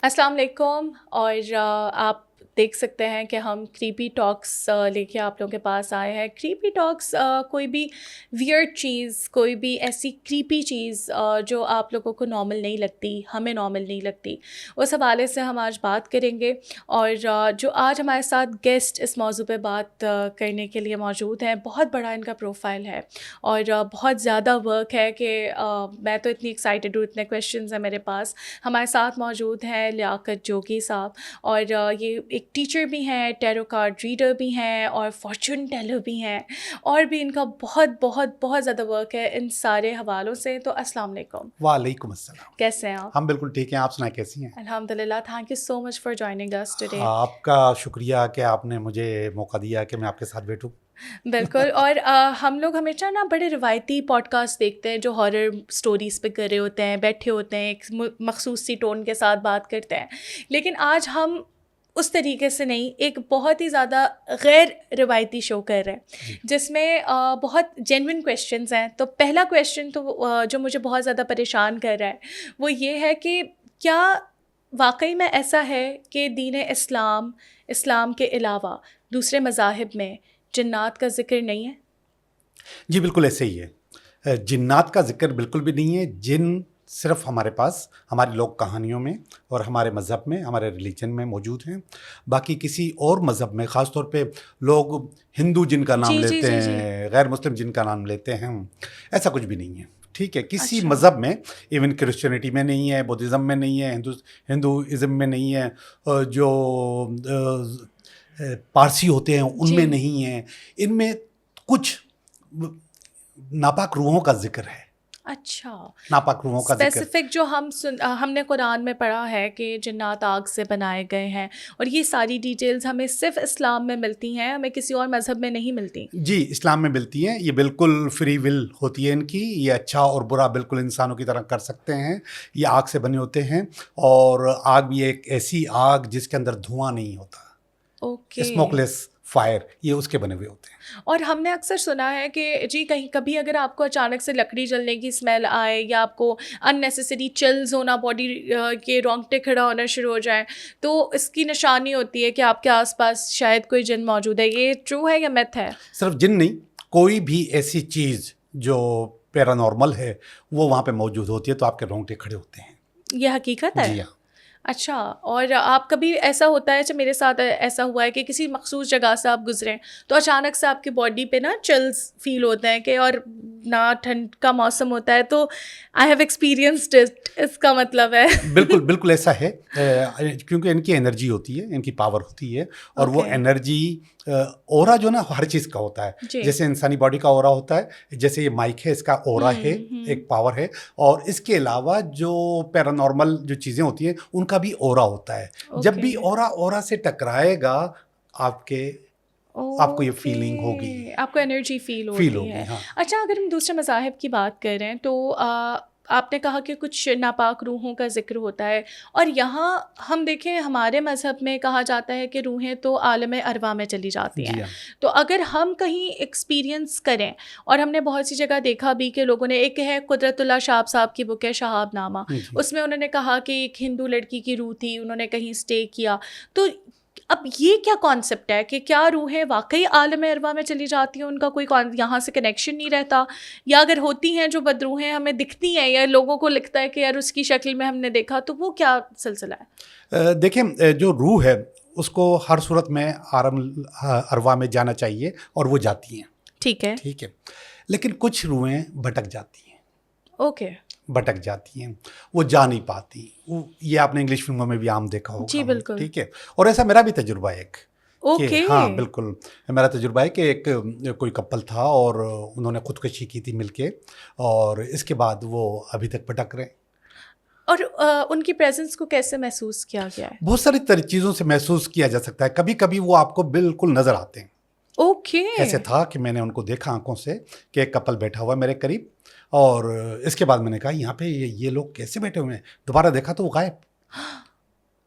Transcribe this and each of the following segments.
अस्सलाम वालेकुम। और आप देख सकते हैं कि हम क्रीपी टॉक्स लेके आप लोगों के पास आए हैं। क्रीपी टॉक्स कोई भी वियर्ड चीज़, कोई भी ऐसी क्रीपी चीज़ जो आप लोगों को नॉर्मल नहीं लगती, हमें नॉर्मल नहीं लगती, उस हवाले से हम आज बात करेंगे। और जो आज हमारे साथ गेस्ट इस मौजू पे बात करने के लिए मौजूद हैं, बहुत बड़ा इनका प्रोफाइल है और बहुत ज़्यादा वर्क है कि मैं तो इतनी एक्साइटेड हूँ, इतने क्वेश्चंस हैं मेरे पास। हमारे साथ मौजूद हैं लियाकत जोगी साहब, और ये एक टीचर भी हैं, टैरो कार्ड रीडर भी हैं और फॉर्चून टेलर भी हैं, और भी इनका बहुत बहुत बहुत ज़्यादा वर्क है इन सारे हवालों से। तो अस्सलाम वालेकुम। वालेकुम अस्सलाम। कैसे हैं आप? हम बिल्कुल ठीक हैं, आप सुनाएं कैसी हैं? अल्हम्दुलिल्लाह। Thank you so much for joining us today. आपका शुक्रिया कि आपने मुझे मौका दिया कि मैं आपके साथ बैठूं। बिल्कुल। और हम लोग हमेशा ना बड़े रिवायती पॉडकास्ट देखते हैं जो हॉरर स्टोरीज़ पे कर रहे होते हैं, बैठे होते हैं, एक मखसूस सी टोन के साथ बात करते हैं। लेकिन आज हम उस तरीके से नहीं, एक बहुत ही ज़्यादा गैर रिवायती शो कर रहे हैं जिसमें बहुत जेन्युइन क्वेश्चंस हैं। तो पहला क्वेश्चन तो जो मुझे बहुत ज़्यादा परेशान कर रहा है वो ये है कि क्या वाकई में ऐसा है कि दीन इस्लाम के अलावा दूसरे मज़ाहिब में जिन्नात का ज़िक्र नहीं है? जी बिल्कुल ऐसे ही है। जिन्नात का जिक्र बिल्कुल भी नहीं है। जिन सिर्फ हमारे पास हमारी लोक कहानियों में और हमारे मज़हब में, हमारे रिलीजन में मौजूद हैं। बाकी किसी और मज़हब में, ख़ास तौर पे लोग हिंदू जिन का नाम जी जी लेते जी जी। हैं, गैर मुस्लिम जिन का नाम लेते हैं, ऐसा कुछ भी नहीं है। ठीक है, किसी अच्छा। मज़हब में, इवन क्रिश्चियनिटी में नहीं है, बुद्धिज़्म में नहीं है, हिंदूइज़्म में नहीं है, जो पारसी होते हैं जी। उनमें नहीं है। इनमें कुछ नापाक रूहों का जिक्र है। अच्छा। नापाक रूहों का जिक्र। स्पेसिफिक जो हमने कुरान में पढ़ा है कि जिन्नात आग से बनाए गए हैं, और ये सारी डिटेल्स हमें सिर्फ इस्लाम में मिलती हैं, हमें किसी और मज़हब में नहीं मिलती। जी, इस्लाम में मिलती हैं। ये बिल्कुल फ्री विल होती है इनकी। ये अच्छा और बुरा बिल्कुल इंसानों की तरह कर सकते हैं। ये आग से बने होते हैं, और आग भी एक ऐसी आग जिसके अंदर धुआं नहीं होता, ओके। स्मोकलेस फायर, ये उसके बने हुए होते हैं। और हमने अक्सर सुना है कि जी कहीं कभी अगर आपको अचानक से लकड़ी जलने की स्मेल आए, या आपको अननेसेसरी चिल्स होना, बॉडी के रोंगटे खड़ा होना शुरू हो जाए, तो इसकी निशानी होती है कि आपके आसपास शायद कोई जिन मौजूद है। ये ट्रू है या मिथ है? सिर्फ जिन नहीं, कोई भी ऐसी चीज़ जो पैरानॉर्मल है वो वहाँ पे मौजूद होती है तो आपके रोंगटे खड़े होते हैं। ये हकीकत है? जी हाँ। अच्छा। और आप कभी ऐसा होता है, जब मेरे साथ ऐसा हुआ है कि किसी मखसूस जगह से आप गुजरें तो अचानक से आपकी बॉडी पे ना चिल्स फील होते हैं कि, और ना ठंड का मौसम होता है, तो आई हैव एक्सपीरियंस्ड इट, इसका मतलब है? बिल्कुल बिल्कुल ऐसा है। क्योंकि इनकी एनर्जी होती है, इनकी पावर होती है, और वो ओके। एनर्जी, ओरा जो ना हर चीज़ का होता है। जी। जैसे इंसानी बॉडी का ओरा होता है, जैसे ये माइक है, इसका ओरा है, एक पावर है। और इसके अलावा जो पैरानॉर्मल जो चीज़ें होती हैं उनका भी ओरा होता है। जब भी ओके। ओरा ओरा से टकराएगा आपके आपको ये फीलिंग होगी, ओके, आपको एनर्जी फील फील होती होगी। है। हाँ अच्छा, अगर हम दूसरे मज़ाहिब की बात कर रहे हैं तो आपने कहा कि कुछ नापाक रूहों का ज़िक्र होता है, और यहाँ हम देखें हमारे मज़हब में कहा जाता है कि रूहें तो आलम अरवा में चली जाती जी हैं। हाँ। तो अगर हम कहीं एक्सपीरियंस करें, और हमने बहुत सी जगह देखा भी कि लोगों ने, एक है कुदरतुल्लाह शाब साहब की बुक है शहाबनामा, जी। उसमें उन्होंने कहा कि एक हिंदू लड़की की रूह थी, उन्होंने कहीं स्टे किया। तो अब ये क्या कॉन्सेप्ट है कि क्या रूहें वाकई आलम अरवा में चली जाती हैं, उनका कोई यहाँ से कनेक्शन नहीं रहता, या अगर होती हैं जो बदरूहें हमें दिखती हैं या लोगों को लगता है कि यार उसकी शक्ल में हमने देखा, तो वो क्या सिलसिला है? देखें, जो रूह है उसको हर सूरत में अरवा में जाना चाहिए, और वो जाती हैं। ठीक है। ठीक है, लेकिन कुछ रूहें भटक जाती हैं। ओके। भटक जाती हैं, वो जा नहीं पाती। ये आपने इंग्लिश फिल्मों में भी आम देखा जी होगा। बिल्कुल। ठीक है, और ऐसा मेरा भी तजुर्बा है एक, कि ओके। हाँ बिल्कुल मेरा तजुर्बा है कि एक कोई कपल था और उन्होंने खुदकुशी की थी मिलके, और इसके बाद वो अभी तक भटक रहे हैं। और उनकी प्रेजेंस को कैसे महसूस किया गया है? बहुत सारी चीज़ों से महसूस किया जा सकता है। कभी कभी वो आपको बिल्कुल नज़र आते हैं। ओके। ऐसे था कि मैंने उनको देखा आंखों से कि एक कपल बैठा हुआ मेरे करीब, और इसके बाद मैंने कहा यहाँ पे ये लोग कैसे बैठे हुए हैं। दोबारा देखा तो वो गायब।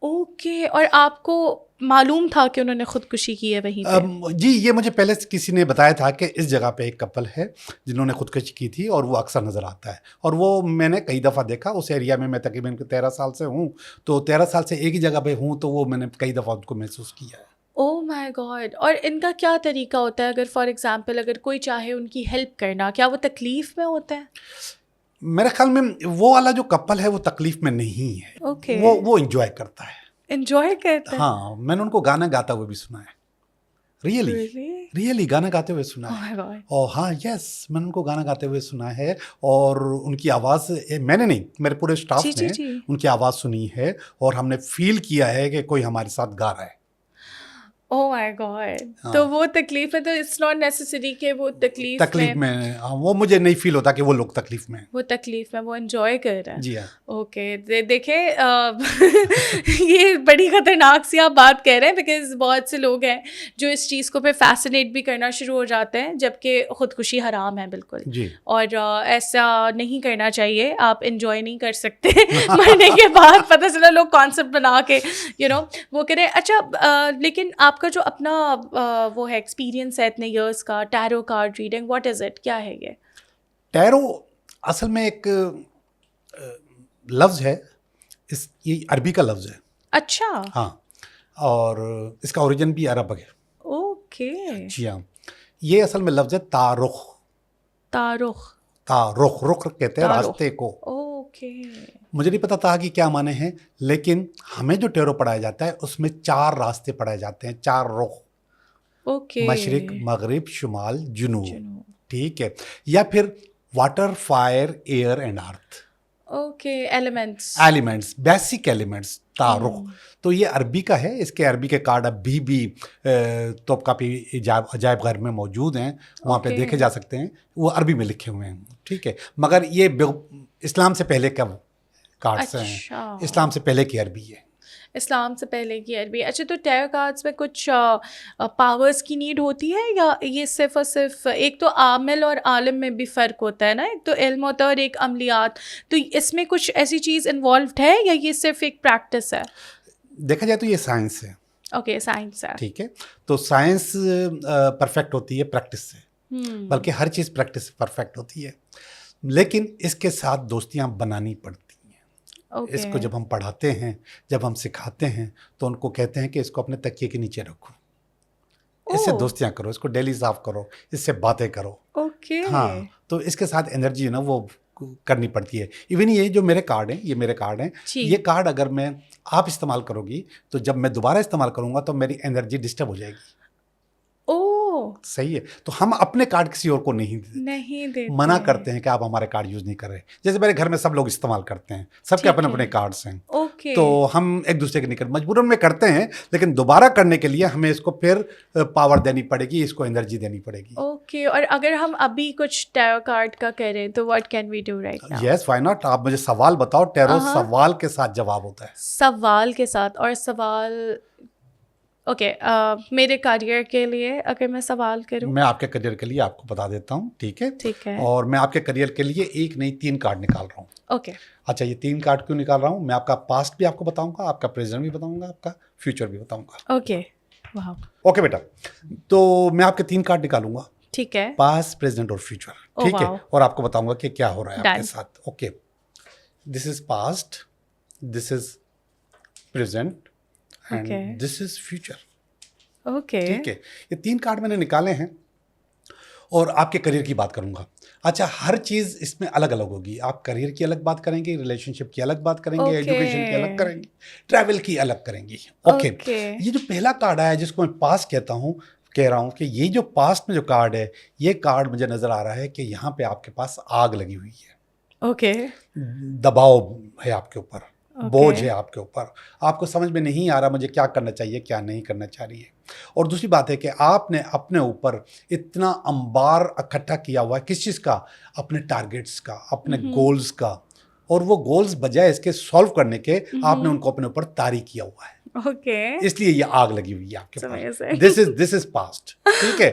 ओके, और आपको मालूम था कि उन्होंने खुदकुशी की है वहीं पे? जी, ये मुझे पहले से किसी ने बताया था कि इस जगह पे एक कपल है जिन्होंने खुदकुशी की थी और वो अक्सर नज़र आता है, और वो मैंने कई दफ़ा देखा। उस एरिया में मैं तकरीबन 13 साल से हूँ, तो 13 साल से एक ही जगह पे हूँ, तो वो मैंने कई दफ़ा उनको महसूस किया है। Oh my God! और इनका क्या तरीका होता है, अगर फॉर एग्जांपल अगर कोई चाहे उनकी हेल्प करना, क्या वो तकलीफ़ में होते हैं? मेरे ख्याल में वो वाला जो कपल है वो तकलीफ़ में नहीं है, ओके, वो एन्जॉय करता है। एन्जॉय करते हैं? हाँ, मैंने उनको गाना गाता हुआ भी सुना है। Really, really? रियली गाना गाते हुए सुना ओह है। My God! और हाँ, यस, मैंने उनको गाना गाते हुए सुना है, और उनकी आवाज़ मैंने नहीं, मेरे पूरे जी, स्टाफ जी, ने जी। उनकी आवाज़ सुनी है, और हमने फ़ील किया है कि कोई हमारे साथ गा रहा है। Oh my God! तो हाँ, वो तकलीफ़ है, तो इट्स नॉट नेसेसरी कि वो तकलीफ़ तकलीफ़ में, में हाँ, वो मुझे नहीं फ़ील होता कि वो लोग तकलीफ़ में हैं। वो तकलीफ़ में वो एन्जॉय कर रहे हैं। जी हाँ। ओके, देखें ये बड़ी ख़तरनाक सी आप बात कह रहे हैं, बिकॉज़ बहुत से लोग हैं जो इस चीज़ को फिर फ़ैसिनेट भी करना शुरू हो जाते हैं, जबकि ख़ुदकुशी हराम है बिल्कुल। जी। और ऐसा नहीं करना चाहिए, आप एन्जॉय नहीं कर सकते मरने के बाद पता चला लोग कॉन्सेप्ट बना के वो करें। अच्छा, लेकिन आपका जो अपना वो है एक्सपीरियंस है इतने इयर्स का, tarot card reading, what is it? क्या है ये? टैरो असल में एक लफ्ज़ है, ये अरबी का लफ्ज़ है। अच्छा, हाँ, और इसका ओरिजिन भी अरब है। ओके। जी हाँ, ये असल में लफ्ज़ है तारुख। तारुख, तारुख, रुख कहते हैं तारुख, रास्ते को। ओके, मुझे नहीं पता था कि क्या माने हैं, लेकिन हमें जो टैरो पढ़ाया जाता है उसमें 4 रास्ते पढ़ाए जाते हैं, 4 रुख, ओके। मशरिक, मगरिब, शुमाल, जुनूब, चलो, ठीक है? या फिर water, fire, air and earth, okay, elements. Elements, basic elements, तारुख। तो ये अरबी का है, इसके अरबी के कार्ड अभी भी तोपकापी अजायब घर में मौजूद हैं, वहाँ पे ओके। देखे जा सकते हैं, वो अरबी में लिखे हुए हैं, ठीक है? मगर ये इस्लाम से पहले का कार्ड्स हैं, अच्छा, इस्लाम से पहले की अरबी है। इस्लाम से पहले की अरबी। अच्छा, तो टैरो कार्ड्स में कुछ पावर्स की नीड होती है, या ये सिर्फ़ और सिर्फ, एक तो आमिल और आलिम में भी फ़र्क होता है ना, एक तो इल्म होता है और एक अमलियात, तो इसमें कुछ ऐसी चीज़ इन्वॉल्व्ड है, या ये सिर्फ एक प्रैक्टिस है? देखा जाए तो ये साइंस है, ओके, साइंस है। ठीक है? तो साइंस परफेक्ट होती है प्रैक्टिस से, बल्कि हर चीज़ प्रैक्टिस से परफेक्ट होती है, लेकिन इसके साथ दोस्तियाँ बनानी पड़ती हैं। ओके, इसको जब हम पढ़ाते हैं, जब हम सिखाते हैं, तो उनको कहते हैं कि इसको अपने तकिए के नीचे रखो, इससे ओह, दोस्तियाँ करो, इसको डेली साफ करो, इससे बातें करो। ओके, हाँ, तो इसके साथ एनर्जी ना वो करनी पड़ती है। इवन ये जो मेरे कार्ड हैं, ये मेरे कार्ड हैं, जी। ये कार्ड अगर मैं आप इस्तेमाल करोगी, तो जब मैं दोबारा इस्तेमाल करूँगा तो मेरी एनर्जी डिस्टर्ब हो जाएगी। ओह, सही है, तो हम अपने कार्ड किसी और को नहीं देते, नहीं देते, मना करते हैं कि आप हमारे कार्ड यूज़ नहीं कर रहे। जैसे मेरे घर में सब लोग इस्तेमाल करते हैं, सबके ठीक अपने है। अपने कार्ड्स हैं, ओके, तो हम एक दूसरे के नहीं करते, मजबूरन में करते हैं, लेकिन दोबारा करने के लिए हमें इसको फिर पावर देनी पड़ेगी, इसको एनर्जी देनी पड़ेगी। ओके। और अगर हम अभी कुछ टैरो कार्ड का करें, तो what can we do right now? Yes, why not? आप मुझे सवाल बताओ, टैरो हाँ, सवाल के साथ जवाब होता है। सवाल के साथ, और सवाल, ओके, मेरे करियर के लिए अगर मैं सवाल करूं? मैं आपके करियर के लिए आपको बता देता हूँ, ठीक है? ठीक है, और मैं आपके करियर के लिए एक नहीं 3 कार्ड निकाल रहा हूँ। ओके, अच्छा, ये 3 कार्ड क्यों निकाल रहा हूँ? मैं आपका पास्ट भी आपको बताऊंगा, आपका प्रेजेंट भी बताऊंगा, आपका फ्यूचर भी बताऊंगा। ओके, वाह, ओके बेटा, तो मैं आपके 3 कार्ड निकालूंगा, ठीक है, पास्ट, प्रेजेंट और फ्यूचर, ओह ठीक है? वाओ, और आपको बताऊंगा कि क्या हो रहा है आपके डन, साथ। Okay, this is past, this is present okay, and this is future, okay, ठीक है? ये 3 कार्ड मैंने निकाले हैं, और आपके करियर की बात करूंगा। अच्छा, हर चीज़ इसमें अलग अलग होगी। आप करियर की अलग बात करेंगे, रिलेशनशिप की अलग बात करेंगे, ओके, एजुकेशन की अलग करेंगे, ट्रैवल की अलग करेंगे। ओके, ओके, ये जो पहला कार्ड आया जिसको मैं पास्ट कहता हूँ, कह रहा हूँ कि ये जो पास्ट में जो कार्ड है, ये कार्ड मुझे नज़र आ रहा है कि यहाँ पे आपके पास आग लगी हुई है, ओके, दबाव है आपके ऊपर, बोझ ओके, है आपके ऊपर, आपको समझ में नहीं आ रहा मुझे क्या करना चाहिए, क्या नहीं करना चाह रही है। और दूसरी बात है कि आपने अपने ऊपर इतना अंबार इकट्ठा किया हुआ है, किस चीज़ का? अपने टारगेट्स का, अपने गोल्स का, और वो गोल्स बजाय इसके सॉल्व करने के आपने उनको अपने ऊपर तारी किया हुआ है, ओके, इसलिए ये आग लगी हुई है आपके पास। amazing, दिस इज पास्ट, ठीक है?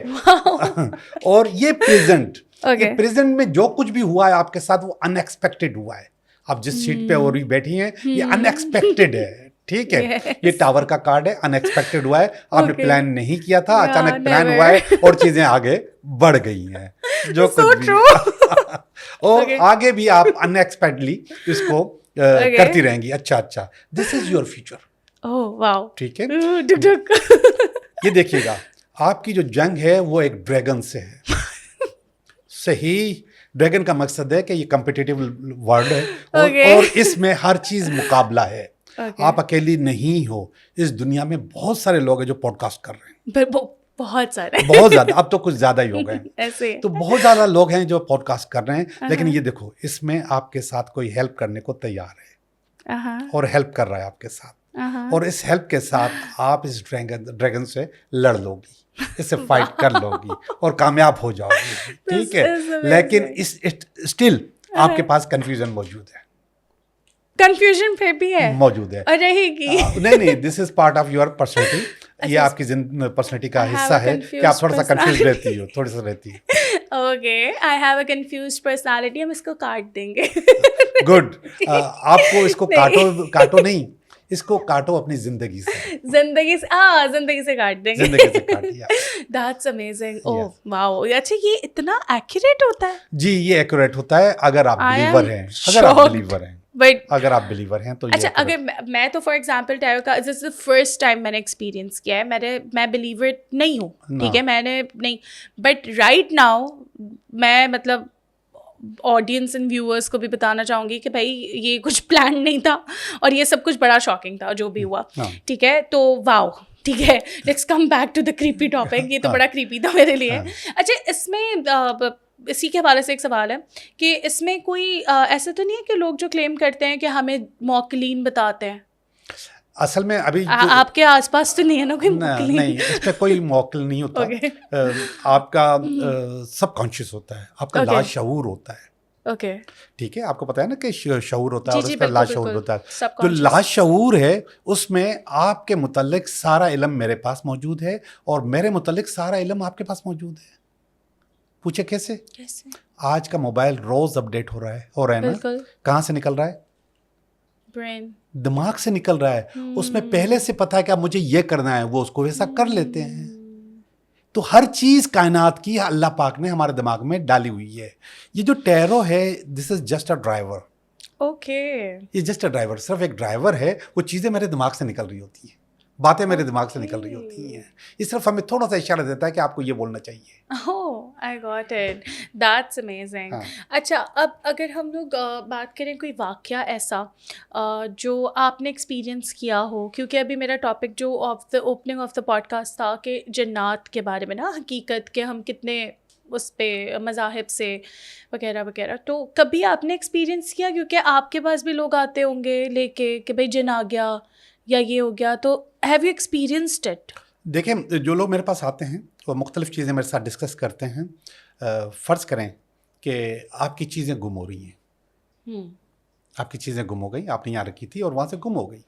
और ये प्रेजेंट, ये ओके, प्रेजेंट में जो कुछ भी हुआ है आपके साथ वो अनएक्सपेक्टेड हुआ है। आप जिस सीट पे और बैठी हैं, ये अनएक्सपेक्टेड है, ठीक है, Yes. ये टावर का कार्ड है, अनएक्सपेक्टेड हुआ है, आपने Okay. प्लान नहीं किया था, Yeah, अचानक प्लान never. हुआ है और चीजें आगे बढ़ गई हैं, जो So कुछ भी true. और Okay. आगे भी आप अनएक्सपेक्टेडली इसको Okay. करती रहेंगी। अच्छा, this is your future. Oh wow. ठीक है, Duk duk. ये देखिएगा, आपकी जो जंग है वो एक ड्रैगन से है। सही, ड्रैगन का मकसद है कि ये कम्पिटिटिव वर्ल्ड है Okay. और इसमें हर चीज मुकाबला है। Okay. आप अकेली नहीं हो, इस दुनिया में बहुत सारे लोग हैं जो पॉडकास्ट कर रहे हैं, पर बहुत सारे बहुत ज्यादा, अब तो कुछ ज्यादा ही हो गए हैं। ऐसे। तो बहुत ज्यादा लोग हैं जो पॉडकास्ट कर रहे हैं, लेकिन हाँ। ये देखो, इसमें आपके साथ कोई हेल्प करने को तैयार है हाँ और हेल्प कर रहा है आपके साथ, हाँ। और इस हेल्प के साथ आप इस ड्रैगन से लड़ लोगी, इससे फाइट कर लोगी और कामयाब हो जाओगी। ठीक है, is amazing. लेकिन इस स्टिल आपके पास कंफ्यूजन मौजूद है, कंफ्यूजन पे भी है मौजूद है। और रहेगी। नहीं, this is part of your personality, ये अच्छा, आपकी पर्सनैलिटी का I have हिस्सा a है कि आप थोड़ा सा confused कंफ्यूज रहती हो, थोड़ी सा रहती है। Okay, I have a confused personality, हम इसको काट देंगे। गुड, आपको इसको नहीं। काटो नहीं, इसको काटो अपनी जिंदगी से, जिंदगी से काट देंगे। जिंदगी से काटिए। That's amazing. Yes. Oh wow, अच्छा ये इतना एक्यूरेट होता है? जी, ये एक्यूरेट होता है अगर आप I am बिलीवर हैं, अगर आप shocked. बिलीवर हैं, बट अगर आप बिलीवर हैं तो ये अच्छा, accurate अगर मैं तो फॉर एग्जांपल टैरो का this is the first time मैंने एक्सपीरियंस किया है, मैं बिलीवर नहीं हूँ, ना। ठीक है, मैंने नहीं, बट राइट नाउ मैं मतलब ऑडियंस एंड व्यूअर्स को भी बताना चाहूँगी कि भाई ये कुछ प्लान नहीं था और ये सब कुछ बड़ा शॉकिंग था जो भी हुआ, हाँ। ठीक है, तो वाओ, ठीक है, let's come back to the creepy topic. ये तो हाँ। बड़ा क्रीपी था मेरे लिए। हाँ। अच्छा, इसमें इसी के हवाले से एक सवाल है कि इसमें कोई ऐसा तो नहीं है कि लोग जो क्लेम करते हैं कि हमें मॉकलीन बताते हैं, असल में अभी आपके आसपास तो नहीं है ना कोई मॉकलीन? नहीं, इसमें कोई मौकल नहीं होता। Okay. आपका सबकॉन्शियस होता है, आपका Okay. लाशऊर होता है। ओके, ठीक है, आपको पता है ना कि शऊर होता है जी और जी, उसका बिल्कुल लाशऊर बिल्कुल, होता है। जो सबकॉन्शियस। लाशऊर है उसमें आपके मुतल्लिक सारा इल्म मेरे पास मौजूद है और मेरे मुतल्लिक सारा इल्म आपके पास मौजूद है। पूछे कैसे? कैसे? आज का मोबाइल रोज अपडेट हो रहा है ना? बिल्कुल, कहाँ से निकल रहा है? ब्रेन। दिमाग से निकल रहा है। उसमें पहले से पता है कि अब मुझे ये करना है, वो उसको वैसा कर लेते हैं। तो हर चीज कायनात की अल्लाह पाक ने हमारे दिमाग में डाली हुई है। ये जो टैरो है, this is just a driver. Okay, ये जस्ट अ ड्राइवर, सिर्फ एक ड्राइवर है। वो चीजें मेरे दिमाग से निकल रही होती हैं, बातें मेरे दिमाग से निकल रही होती हैं। ये सिर्फ हमें थोड़ा सा इशारा देता है कि आपको ये बोलना चाहिए। Oh I got it, that's amazing. हाँ। अच्छा, अब अगर हम लोग बात करें कोई वाकया ऐसा जो आपने एक्सपीरियंस किया हो, क्योंकि अभी मेरा टॉपिक जो of the opening of the podcast था कि जन्नात के बारे में ना, हकीकत के हम कितने उस पे मज़ाहिब से वगैरह वगैरह, तो कभी आपने एक्सपीरियंस किया? क्योंकि आपके पास भी लोग आते होंगे लेके कि भाई जिन आ गया या ये हो गया, तो हैव यू एक्सपीरियंस्ड इट? देखें, जो लोग मेरे पास आते हैं वो मुख्तलिफ चीज़ें मेरे साथ डिस्कस करते हैं। फ़र्ज़ करें कि आपकी चीज़ें गुम हो रही हैं, आपकी चीज़ें गुम हो गई, आपने यहाँ रखी थी और वहाँ से गुम हो गई।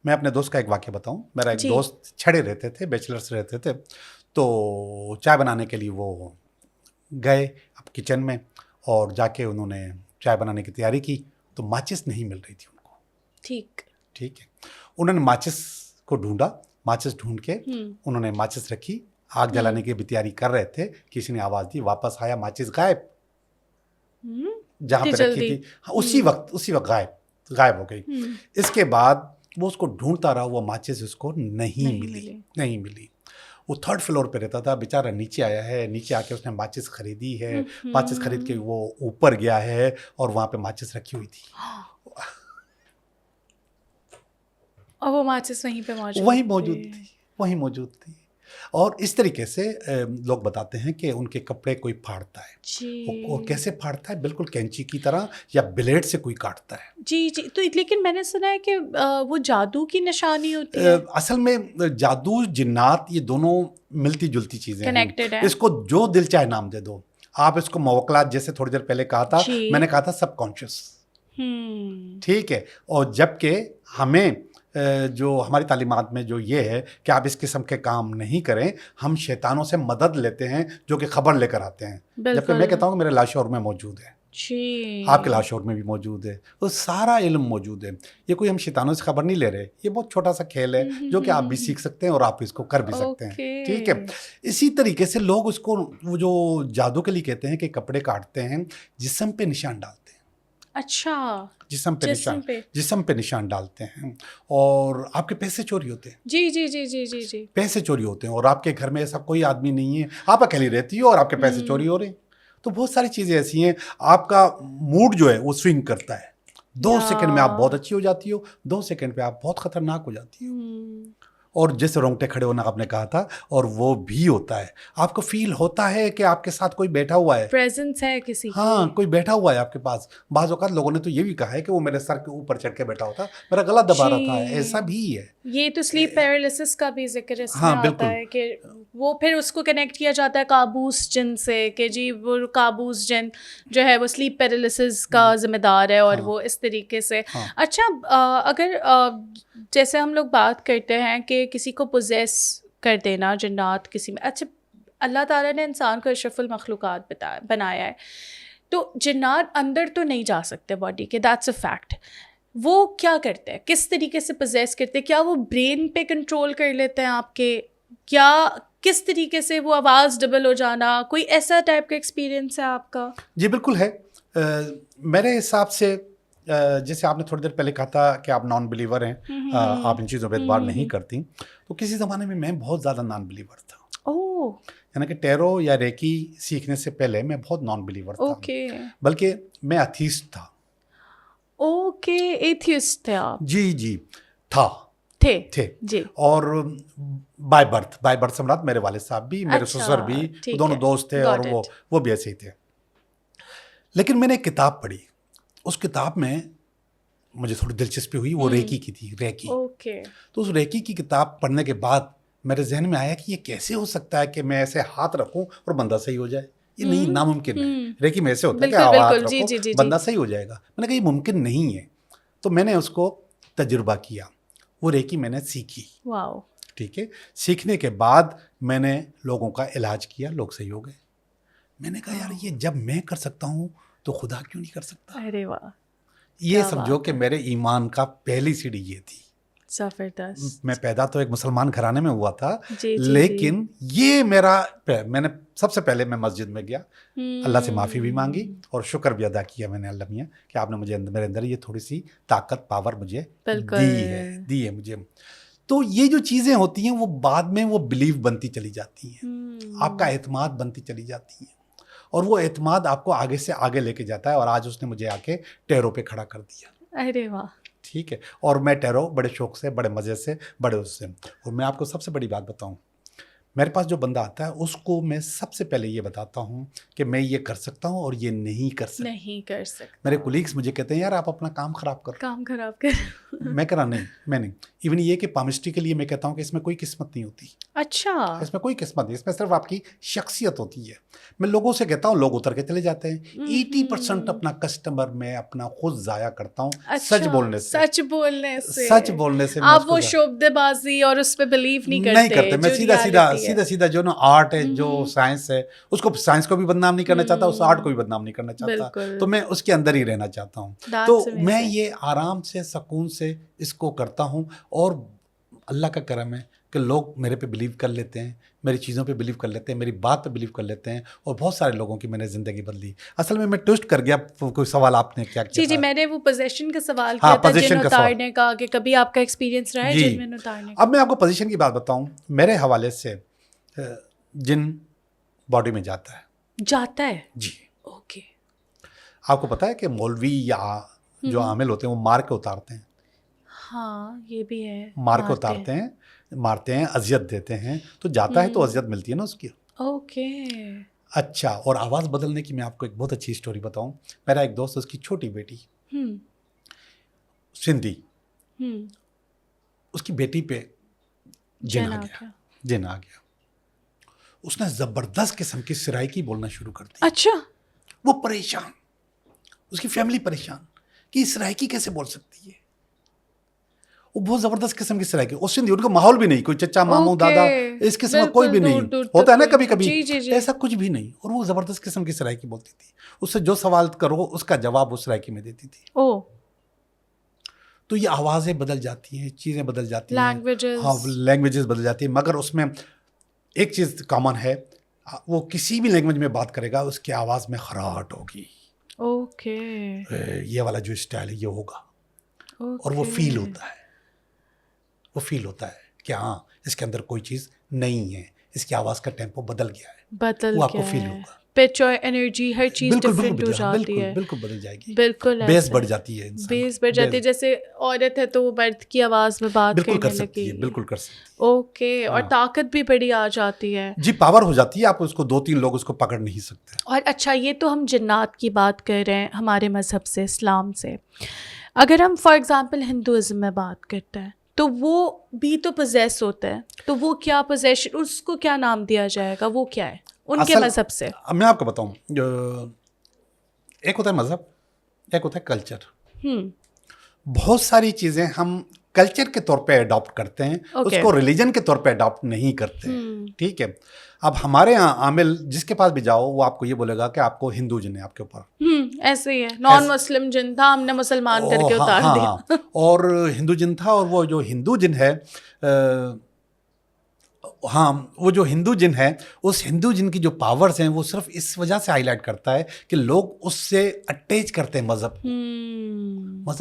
मैं अपने दोस्त का एक वाक़या बताऊँ। मेरा एक जी। दोस्त छड़े रहते थे, बैचलर्स रहते थे, तो चाय बनाने के लिए वो गए अब किचन में और जाके उन्होंने चाय बनाने की तैयारी की, तो माचिस नहीं मिल रही थी उनको। ठीक है, उन्होंने माचिस को ढूंढा, माचिस ढूंढ के उन्होंने माचिस रखी, आग जलाने की भी तैयारी कर रहे थे, किसी ने आवाज़ दी, वापस आया, माचिस गायब, जहाँ पे रखी थी। हाँ, उसी वक्त गायब हो गई। इसके बाद वो उसको ढूंढता रहा, वो माचिस उसको नहीं मिली। वो 3rd फ्लोर पे रहता था, बेचारा नीचे आया है, नीचे आके उसने माचिस खरीदी है, माचिस खरीद के वो ऊपर गया है और वहाँ पे माचिस रखी हुई थी और वो माचिस वहीं पे वहीं मौजूद थी। और इस तरीके से लोग बताते हैं कि उनके कपड़े कोई फाड़ता है। जी। वो कैसे फाड़ता है? बिल्कुल कैंची की तरह या ब्लेड से कोई काटता है। जी। तो लेकिन मैंने सुना है कि वो जादू की निशानी होती है। असल में जादू, जिन्नात, ये दोनों मिलती जुलती चीज़ें हैं, कनेक्टेड है। इसको जो दिल चाहे नाम दे दो आप। इसको मवक्लात, जैसे थोड़ी देर पहले कहा था, मैंने कहा था सबकॉन्शियस। ठीक है, और जबकि हमें जो हमारी तालीमात में जो ये है कि आप इस किस्म के काम नहीं करें, हम शैतानों से मदद लेते हैं जो कि खबर लेकर आते हैं, जबकि मैं कहता हूँ कि मेरे लाशौर में मौजूद है। जी। आपके लाशोर में भी मौजूद है, वो सारा इल्म मौजूद है। ये कोई हम शैतानों से खबर नहीं ले रहे, ये बहुत छोटा सा खेल है जो कि आप भी सीख सकते हैं और आप इसको कर भी सकते हैं। ओके। ठीक है, इसी तरीके से लोग उसको वो जो जादू के लिए कहते हैं कि कपड़े काटते हैं, जिस्म पे निशान डालते हैं। अच्छा, जिस्म पे जिस्म निशान, पे। जिस्म पे निशान डालते हैं और आपके पैसे चोरी होते हैं। जी जी जी जी जी जी। पैसे चोरी होते हैं और आपके घर में ऐसा कोई आदमी नहीं है, आप अकेली रहती हो और आपके पैसे चोरी हो रहे हैं। तो बहुत सारी चीज़ें ऐसी हैं, आपका मूड जो है वो स्विंग करता है। 2 सेकंड में आप बहुत अच्छी हो जाती हो, 2 सेकंड पे आप बहुत खतरनाक हो जाती हो। और जैसे रोंगटे खड़े होना आपने कहा था, और वो भी होता है, आपको फील होता है कि आपके साथ कोई बैठा हुआ है, प्रेजेंस है किसी हाँ, कोई बैठा हुआ है आपके पास। बाज़ औक़ात लोगों ने तो ये भी कहा है कि वो मेरे सर के ऊपर चढ़ के बैठा होता, मेरा गला दबा रहा था, ऐसा भी है। ये तो स्लीप पैरालिसिस का भी जिक्र इसमें हाँ, आता बिल्कुल। है कि वो फिर उसको कनेक्ट किया जाता है काबूस जिन से, कि जी वो काबूस जिन जो है वो स्लीप पैरालिसिस का जिम्मेदार है, और हाँ। वो इस तरीके से। हाँ। अच्छा, अगर जैसे हम लोग बात करते हैं कि किसी को पोजेस कर देना जिन्नात किसी में, अच्छा अल्लाह ताला ने इंसान को अशरफुल मखलूक़ात बनाया है, तो जिन्नात अंदर तो नहीं जा सकते बॉडी के, दैट्स अ फैक्ट। वो क्या करते हैं, किस तरीके से पोजेस करते हैं? क्या वो ब्रेन पे कंट्रोल कर लेते हैं आपके, क्या किस तरीके से वो आवाज़ डबल हो जाना, कोई ऐसा टाइप का एक्सपीरियंस है आपका? जी बिल्कुल है। मेरे हिसाब से जैसे आपने थोड़ी देर पहले कहा था कि आप नॉन बिलीवर हैं, आप इन चीज़ों पे एतबार नहीं करती, तो किसी ज़माने में मैं बहुत ज़्यादा नॉन बिलीवर था। ओह, यानी कि टैरो या रेकी सीखने से पहले मैं बहुत नॉन बिलीवर था। ओके बल्कि मैं अथीस्ट था। ओके, एथियस्ट थे आप? जी जी, था थे जी। और बाय बर्थ सम्राट मेरे वाले साहब भी, मेरे अच्छा, ससुर भी, ठीक वो दोनों है, दोस्त थे got और it. वो भी ऐसे ही थे। लेकिन मैंने एक किताब पढ़ी, उस किताब में मुझे थोड़ी दिलचस्पी हुई, वो रेकी की थी, रेकी। ओके। तो उस रेकी की किताब पढ़ने के बाद मेरे जहन में आया कि ये कैसे हो सकता है कि मैं ऐसे हाथ रखूं और बंदा सही हो जाए। ये नहीं, नामुमकिन है। रेकी में ऐसे होता है कि बिल्कुल, आप हाथ बिल्कुल, जी, रखो जी, जी, बंदा सही हो जाएगा। मैंने कहा ये मुमकिन नहीं है। तो मैंने उसको तजुर्बा किया, वो रेकी मैंने सीखी। वाओ। ठीक है, सीखने के बाद मैंने लोगों का इलाज किया, लोग सही हो गए। मैंने कहा यार ये जब मैं कर सकता हूँ तो खुदा क्यों नहीं कर सकता। अरे वाह, ये क्या समझो बात कि है। मेरे ईमान का पहली सीढ़ी ये थी। जबरदस्त। मैं पैदा तो एक मुसलमान घराने में हुआ था, जी, जी, लेकिन ये मैंने सबसे पहले मैं मस्जिद में गया, अल्लाह से माफ़ी भी मांगी और शुक्र भी अदा किया मैंने अल्लाह मियाँ कि आपने मुझे मेरे अंदर ये थोड़ी सी ताकत पावर मुझे दी है मुझे। तो ये जो चीज़ें होती हैं वो बाद में वो बिलीव बनती चली जाती हैं, आपका एतमाद बनती चली जाती हैं, और वो एतमाद आपको आगे से आगे लेके जाता है। और आज उसने मुझे आके टैरो पे खड़ा कर दिया। अरे वाह। ठीक है, और मैं टैरो बड़े शौक से, बड़े मज़े से, बड़े उससे। और मैं आपको सबसे बड़ी बात बताऊं, मेरे पास जो बंदा आता है उसको मैं सबसे पहले ये बताता हूँ कि मैं ये कर सकता हूँ और ये नहीं कर सकता। मेरे कुलीग्स मुझे कहते हैं यार आप अपना काम खराब कर। मैं कह रहा नहीं। इवन ये कि पामिस्ट्री के लिए मैं कहता हूँ कि इसमें कोई किस्मत नहीं होती। अच्छा, इसमें कोई किस्मत नहीं, इसमें सिर्फ आपकी शख्सियत होती है। मैं लोगों से कहता हूँ, लोग उतर के चले जाते हैं। 80% अपना कस्टमर मैं अपना खुद जाया करता हूँ। अच्छा, सच बोलने से आप वो शोबदेबाजी और उस पे बिलीव नहीं करते। मैं सीधा जो ना आर्ट है, जो साइंस है, उसको साइंस को भी बदनाम नहीं करना चाहता, उस आर्ट को भी बदनाम नहीं करना चाहता। तो मैं उसके अंदर ही रहना चाहता हूँ। तो मैं ये आराम से, सुकून से इसको करता हूँ। और अल्लाह का करम है कि लोग मेरे पे बिलीव कर लेते हैं, मेरी चीज़ों पे बिलीव कर लेते हैं, मेरी बात पे बिलीव कर लेते हैं, और बहुत सारे लोगों की मैंने ज़िंदगी बदली। असल में मैं ट्विस्ट कर गया। कोई सवाल आपने क्या किया? जी, मैंने वो पोजीशन का सवाल किया था, जिन उतारने का, कि कभी आपका एक्सपीरियंस रहा है जिन में उतारने का? अब मैं आपको पोजीशन की बात बताऊं, मेरे हवाले से जिन बॉडी में जाता है जी। ओके। आपको पता है कि मौलवी या जो आमिल होते हैं वो मार के उतारते हैं। हाँ, ये भी है, मार के उतारते हैं, मारते हैं, अजियत देते हैं, तो जाता है तो अजियत मिलती है ना उसकी। ओके। अच्छा, और आवाज़ बदलने की मैं आपको एक बहुत अच्छी स्टोरी बताऊं। मेरा एक दोस्त, उसकी छोटी बेटी सिंधी, उसकी बेटी पे जिन आ गया। उसने ज़बरदस्त किस्म की सिराइकी बोलना शुरू कर दी। अच्छा। वो परेशान, उसकी फैमिली परेशान कि सिराइकी कैसे बोल सकती है। वो बहुत ज़बरदस्त किस्म की सराइकी, उस दिन उनका माहौल भी नहीं, कोई चचा मामू दादा इस किस्म का कोई भी नहीं होता है ना कभी कभी, ऐसा कुछ भी नहीं। और वो ज़बरदस्त किस्म की सराइकी बोलती थी, उससे जो सवाल करो उसका जवाब उस सराइकी में देती थी। तो ये आवाज़ें बदल जाती हैं, चीज़ें बदल जाती हैं, हाँ लैंग्वेजेस बदल जाती हैं, मगर उसमें एक चीज़ कॉमन है, वो किसी भी लैंग्वेज में बात करेगा उसकी आवाज़ में खराहट होगी। ये वाला जो स्टाइल है ये होगा। और वो फील होता है, वो फील होता है कि हाँ इसके अंदर कोई चीज़ नहीं है, इसकी आवाज़ का टेम्पो बदल गया है, वो आपको फील होगा। पिच और एनर्जी हर चीज़ डिफरेंट हो जाती है, बिल्कुल बदल जाएगी, बिल्कुल बेस बढ़ जाती है, बेस बढ़ जाती है। जैसे औरत है तो वो मर्द की आवाज़ में बात करने लगेगी, बिल्कुल कर सकती है। ओके, और ताकत भी बड़ी आ जाती है जी, पावर हो जाती है, आप उसको 2-3 लोग उसको पकड़ नहीं सकते। और अच्छा, ये तो हम जिन्नात की बात कर रहे हैं हमारे मज़हब से, इस्लाम से। अगर हम फॉर एग्जांपल हिंदुज़म में बात करते हैं तो वो भी तो पोजेस होता है, तो वो क्या पोजेशन, उसको क्या नाम दिया जाएगा, वो क्या है उनके मज़हब से? मैं आपको बताऊं, एक होता है मज़हब, एक होता है कल्चर। बहुत सारी चीज़ें हम कल्चर के तौर पे अडॉप्ट करते हैं, उसको रिलीजन के तौर पे अडॉप्ट नहीं करते हैं, ठीक है। अब हमारे यहाँ आमिल जिसके पास भी जाओ वो आपको ये बोलेगा कि आपको हिंदू जिन है आपके ऊपर, ऐसे ही है, नॉन मुस्लिम जिन था हमने मुसलमान करके उतार दिया। और हिंदू जिन था, और वो जो हिंदू जिन है वो जो हिंदू जिन है, उस हिंदू जिन की जो पावर्स हैं वो सिर्फ इस वजह से हाईलाइट करता है कि लोग उससे अटैच करते हैं, मजहब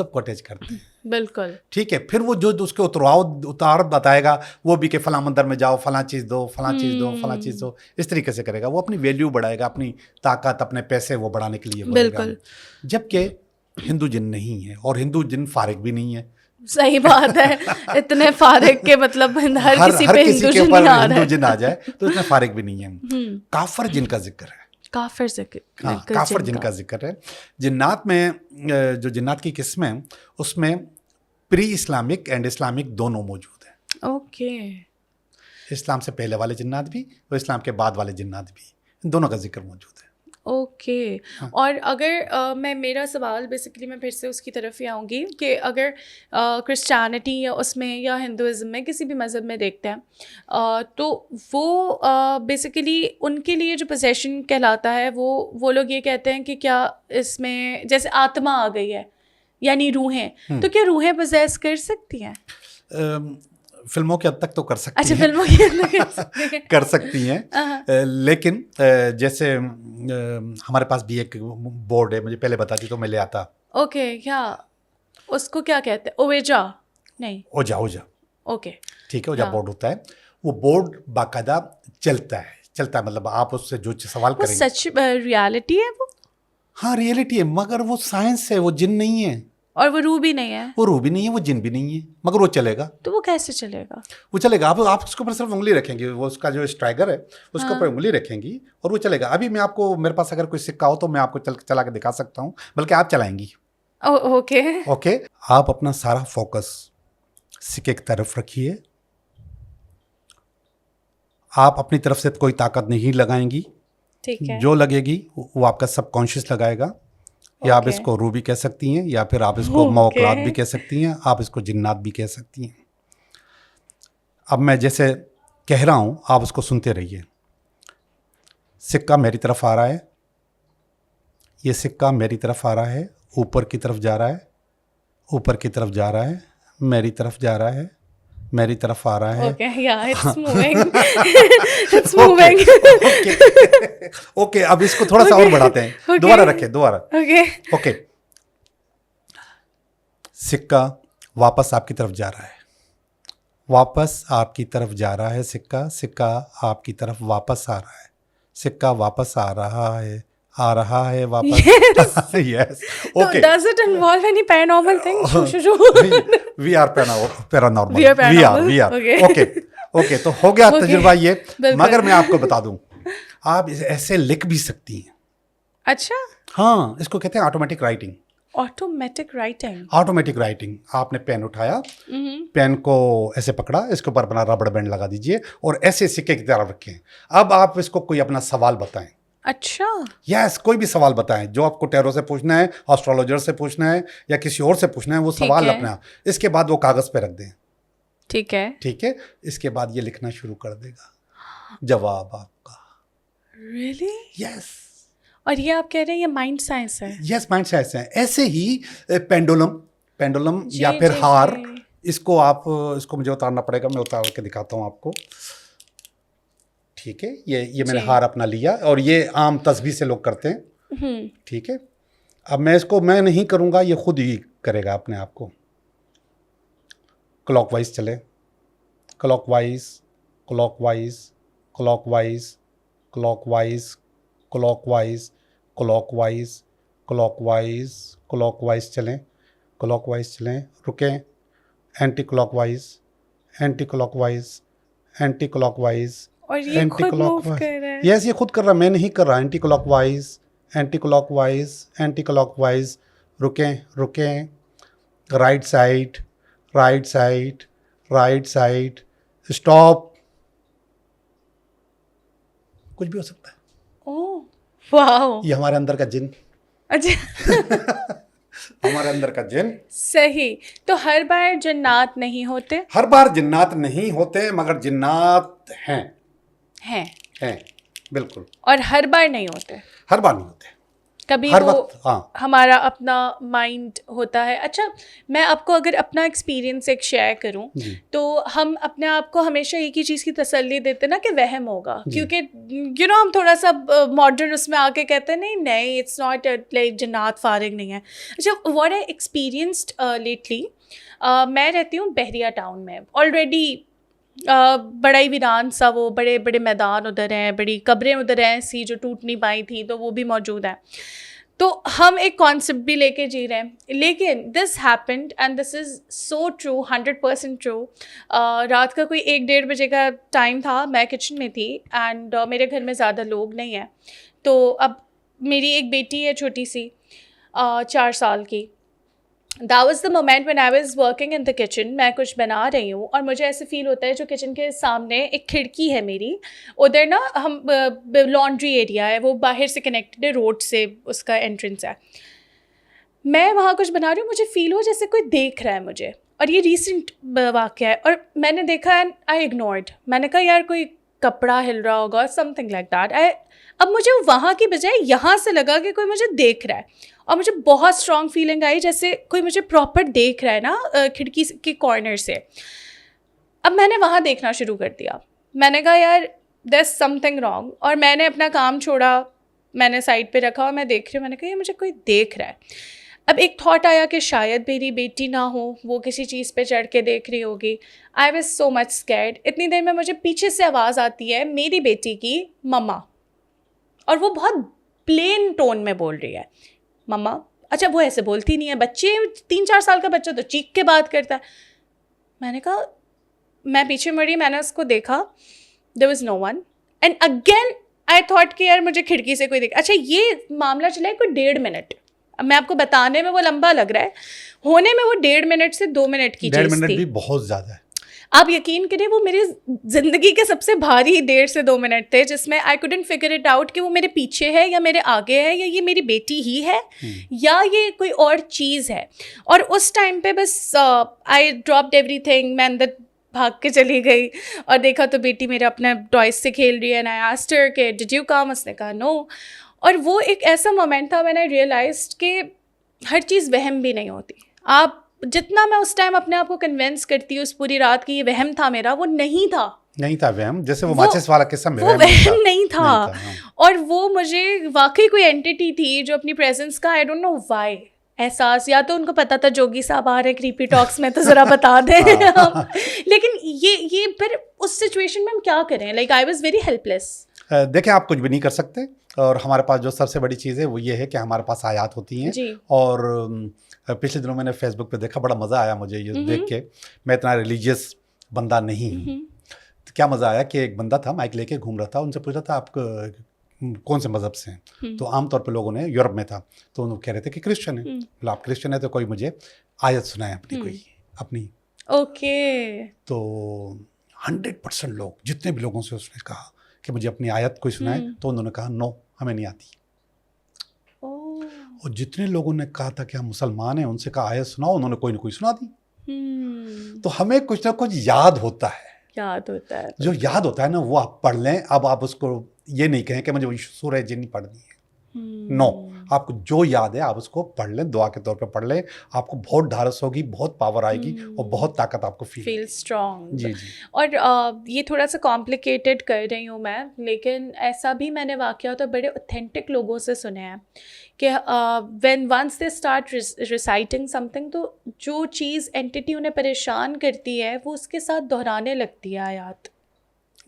को अटैच करते हैं, बिल्कुल ठीक है। फिर वो जो उसके उतार बताएगा वो भी कि फलां मंदिर में जाओ, फलां चीज़ दो, फलां चीज़ दो, फलां चीज़ दो, इस तरीके से करेगा। वो अपनी वैल्यू बढ़ाएगा, अपनी ताकत, अपने पैसे वो बढ़ाने के लिए बोलेगा, जबकि हिंदू जिन नहीं है, और हिंदू जिन फारिग भी नहीं है। सही बात है, इतने फारिग के मतलब हर किसी पे हिंदू जिन आ जाए तो इतने फारिग भी नहीं है। काफर जिन का जिक्र है, काफिर जिन का जिक्र है। जिन्नात में जो जिन्नात की किस्में हैं उसमें प्री इस्लामिक एंड इस्लामिक दोनों मौजूद हैं। ओके, इस्लाम से पहले वाले जिन्नात भी और इस्लाम के बाद वाले जिन्नात भी, इन दोनों का जिक्र मौजूद है। ओके, और अगर मेरा सवाल बेसिकली मैं फिर से उसकी तरफ ही आऊँगी कि अगर क्रिश्चियनिटी या उसमें या हिंदुइज़्म में किसी भी मज़हब में देखते हैं तो वो बेसिकली उनके लिए जो पोजेशन कहलाता है वो लोग ये कहते हैं कि क्या इसमें जैसे आत्मा आ गई है यानी रूहें, तो क्या रूहें पोजेस कर सकती हैं? फिल्मों के हद तक तो कर सकती हैं। अच्छा, फिल्मों के हद तक कर सकती हैं, लेकिन जैसे हमारे पास भी एक बोर्ड है, मुझे पहले बताती तो मैं ले आता। ओके, क्या उसको क्या कहते हैं? ओवेजा नहीं, ओजा ओके, ठीक है, ओजा बोर्ड होता है। वो बोर्ड बाकायदा चलता है मतलब आप उससे जो सवाल करेंगे, सच रियलिटी है वो? हाँ रियलिटी है, मगर वो साइंस है, वो जिन नहीं है, और वो रूह भी नहीं है, वो जिन भी नहीं है, मगर वो चलेगा। तो वो कैसे चलेगा? वो चलेगा, आप उसके ऊपर सिर्फ उंगली रखेंगे, वो उसका जो स्ट्राइकर है उसके ऊपर उंगली रखेंगी और वो चलेगा। अभी मैं आपको, मेरे पास अगर कोई सिक्का हो तो मैं आपको चला के दिखा सकता हूँ, बल्कि आप चलाएंगी। ओके, आप अपना सारा फोकस सिक्के की तरफ रखिए, आप अपनी तरफ से कोई ताकत नहीं लगाएंगी, ठीक है, जो लगेगी वो आपका सबकॉन्शियस लगाएगा। या आप इसको रूह भी कह सकती हैं, या फिर आप इसको मौकलात भी कह सकती हैं, आप इसको जिन्नात भी कह सकती हैं। अब मैं जैसे कह रहा हूँ आप उसको सुनते रहिए। सिक्का मेरी तरफ आ रहा है, ये सिक्का मेरी तरफ आ रहा है, ऊपर की तरफ जा रहा है, ऊपर की तरफ जा रहा है, मेरी तरफ जा रहा है, मेरी तरफ आ रहा है। ओके, अब इसको थोड़ा सा और बढ़ाते हैं, दोबारा रखें, दोबारा। ओके, सिक्का वापस आपकी तरफ जा रहा है, वापस आपकी तरफ जा रहा है, सिक्का आपकी तरफ वापस आ रहा है, सिक्का वापस आ रहा है वापस। Yes. Okay. Does it involve any paranormal thing? We are paranormal. We are. Okay. तो हो गया तजुर्बा ये, मगर मैं आपको बता दूं, आप ऐसे लिख भी सकती हैं। अच्छा, हाँ, इसको कहते हैं ऑटोमेटिक राइटिंग। ऑटोमेटिक राइटिंग, आपने पेन उठाया, पेन को ऐसे पकड़ा, इसके ऊपर अपना रबड़ बैंड लगा दीजिए और ऐसे सिक्के की तरफ रखें। अब आप इसको कोई अपना सवाल बताएं। अच्छा, यस, कोई भी सवाल बताएं जो आपको टैरो से पूछना है, एस्ट्रोलॉजर से पूछना है या किसी और से पूछना है, वो ठीक सवाल है। अपना इसके बाद वो कागज पे रख दें, ठीक है। ठीक है। इसके बाद ये लिखना शुरू कर देगा जवाब आपका। रियली? यस और ये आप कह रहे हैं ये माइंड साइंस है? यस, माइंड से ऐसे हैं। ऐसे ही पेंडुलम पेंडुलम जी या फिर जी हार, जी। इसको आप इसको मुझे उतारना पड़ेगा, मैं उतार के दिखाता हूँ आपको, ठीक है। ये मैंने जी। हार अपना लिया और ये आम तस्बीह से लोग करते हैं, ठीक है। अब मैं नहीं करूँगा, ये खुद ही करेगा अपने आप को। क्लॉकवाइज चले, clockwise clockwise clockwise clockwise clockwise clockwise clockwise clockwise चलें, क्लॉकवाइज चलें, रुकें, anti clockwise anti clockwise anti clockwise और ये एंटी खुद मूव क्लॉकवाइज। कर रहा है? यस, ये खुद कर रहा, मैं नहीं कर रहा। Anti clockwise anti clockwise anti clockwise, रुकें रुकें, right side right side right side, stop. कुछ भी हो सकता है, ओह वाओ। ये हमारे अंदर का जिन, अच्छा। हमारे अंदर का जिन। सही। तो हर बार जन्नात नहीं होते? हर बार जिन्नात नहीं होते, मगर जिन्नात हैं हैं। बिल्कुल। और हर बार नहीं होते? हर बार नहीं होते, कभी हर वो वक्त। हाँ, हमारा अपना माइंड होता है। अच्छा, मैं आपको अगर अपना एक्सपीरियंस एक शेयर करूं, जी तो हम अपने आप को हमेशा एक ही चीज़ की तसल्ली देते ना कि वहम होगा, जी। क्योंकि हम थोड़ा सा मॉडर्न उसमें आके कहते हैं नहीं नहीं, इट्स नॉट लाइक जन्नत फारिग नहीं है। अच्छा, व्हाट आई एक्सपीरियंस्ड लेटली, मैं रहती हूँ बहरिया टाउन में ऑलरेडी। बड़ा ही वीरान सा, वो बड़े बड़े मैदान उधर हैं, बड़ी कब्रें उधर हैं ऐसी जो टूट नहीं पाई थी, तो वो भी मौजूद है। तो हम एक कॉन्सेप्ट भी लेके जी रहे हैं, लेकिन this happened and this is so true, 100% true. रात का कोई 1-1:30 बजे का टाइम था, मैं किचन में थी एंड मेरे घर में ज़्यादा लोग नहीं हैं। तो अब मेरी एक बेटी है छोटी सी, 4 साल की। That was the moment when I was working in the kitchen. मैं कुछ बना रही हूँ और मुझे ऐसे फील होता है, जो किचन के सामने एक खिड़की है मेरी, उधर ना हम लॉन्ड्री एरिया है, वो बाहर से कनेक्टेड है रोड से, उसका एंट्रेंस है। मैं वहाँ कुछ बना रही हूँ, मुझे फील हो जैसे कोई देख रहा है मुझे, और ये रीसेंट वाक़या है। और मैंने देखा एंड आई इग्नोर्ड। मैंने कहा यार कोई कपड़ा हिल रहा होगा, समथिंग लाइक दैट। अब मुझे वहाँ की बजाय यहाँ से लगा कि कोई मुझे देख रहा है, और मुझे बहुत स्ट्रॉन्ग फीलिंग आई जैसे कोई मुझे प्रॉपर देख रहा है ना, खिड़की के कॉर्नर से। अब मैंने वहाँ देखना शुरू कर दिया। मैंने कहा यार देयर इज समथिंग रॉन्ग, और मैंने अपना काम छोड़ा, मैंने साइड पे रखा और मैं देख रही हूँ। मैंने कहा ये मुझे कोई देख रहा है। अब एक थॉट आया कि शायद मेरी बेटी ना हो, वो किसी चीज़ पे चढ़ के देख रही होगी। I was so much scared. इतनी देर में मुझे पीछे से आवाज़ आती है मेरी बेटी की, मम्मा, और वो बहुत प्लेन टोन में बोल रही है, मम्मा। अच्छा, वो ऐसे बोलती नहीं है, बच्चे 3-4 साल का बच्चा तो चीख के बात करता है। मैंने कहा, मैं पीछे मुड़ी, मैंने उसको देखा, there was no one and again I thought कि यार मुझे खिड़की से कोई देख। अच्छा, ये मामला चला है कोई 1.5 मिनट। अब मैं आपको बताने में वो लंबा लग रहा है, होने में वो 1.5 मिनट से 2 मिनट की चीज़ थी। 1.5 मिनट भी बहुत ज़्यादा है। आप यकीन करें, वो मेरी ज़िंदगी के सबसे भारी 1.5 से 2 मिनट थे, जिसमें I couldn't figure it out कि वो मेरे पीछे है या मेरे आगे है, या ये मेरी बेटी ही है या ये कोई और चीज़ है। और उस टाइम पे बस आई ड्रॉप्ड एवरीथिंग, मैं अंदर भाग के चली गई और देखा तो बेटी मेरे अपने टॉयज से खेल रही है। एंड आई आस्क्ड हर कि डिड यू कम, उसने कहा नो। और वो एक ऐसा मोमेंट था व्हेन आई रियलाइज्ड कि हर चीज़ वहम भी नहीं होती। आप जितना मैं उस टाइम अपने आप को कन्विंस करती हूँ उस पूरी रात की ये वहम था मेरा, वो नहीं था। नहीं था वहम, जैसे वो माचिस वाला किस्सा में वो वहम नहीं था। हाँ। और वो मुझे वाकई कोई एंटिटी थी जो अपनी प्रेजेंस का, आई डोंट नो व्हाई, एहसास, या तो उनको पता था जोगी साहब आ रहे क्रीपी टॉक्स में तो ज़रा बता दें हम। लेकिन ये फिर उस सिचुएशन में हम क्या करें, like I was very helpless. देखें, आप कुछ भी नहीं कर सकते, और हमारे पास जो सबसे बड़ी चीज़ है वो ये है कि हमारे पास आयात होती हैं जी। और पिछले दिनों मैंने फेसबुक पे देखा, बड़ा मज़ा आया मुझे ये देख के। मैं इतना रिलीजियस बंदा नहीं हूँ, तो क्या मज़ा आया कि एक बंदा था, माइक लेके घूम रहा था, उनसे पूछ रहा था आप कौन से मज़हब से हैं। तो आमतौर पे लोगों ने, यूरोप में था तो उन्होंने कह रहे थे कि क्रिश्चियन है। बोला आप क्रिश्चियन है तो कोई मुझे आयत सुनाए अपनी, कोई अपनी। ओके। तो 100% लोग, जितने भी लोगों से उसने कहा कि मुझे अपनी आयत कोई सुनाए, तो उन्होंने कहा नो, हमें नहीं आती। और जितने लोगों ने कहा था कि हम मुसलमान हैं, उनसे कहा आयत सुनाओ, उन्होंने कोई ना कोई सुना दी। तो हमें कुछ ना कुछ याद होता है, जो याद होता है ना, वो आप पढ़ लें। अब आप उसको ये नहीं कहें कि मुझे सूरह जिन पढ़नी है, नो, आपको जो याद है आप उसको पढ़ लें, दुआ के तौर पे पढ़ लें, आपको बहुत ढारस होगी, बहुत पावर आएगी और बहुत ताकत आपको फील स्ट्रॉन्ग। जी जी। और ये थोड़ा सा कॉम्प्लिकेटेड कर रही हूँ मैं, लेकिन ऐसा भी मैंने वाकया तो बड़े ऑथेंटिक लोगों से सुने हैं कि when once they start reciting something, तो जो चीज़ एंटिटी उन्हें परेशान करती है वो उसके साथ दोहराने लगती है आयात।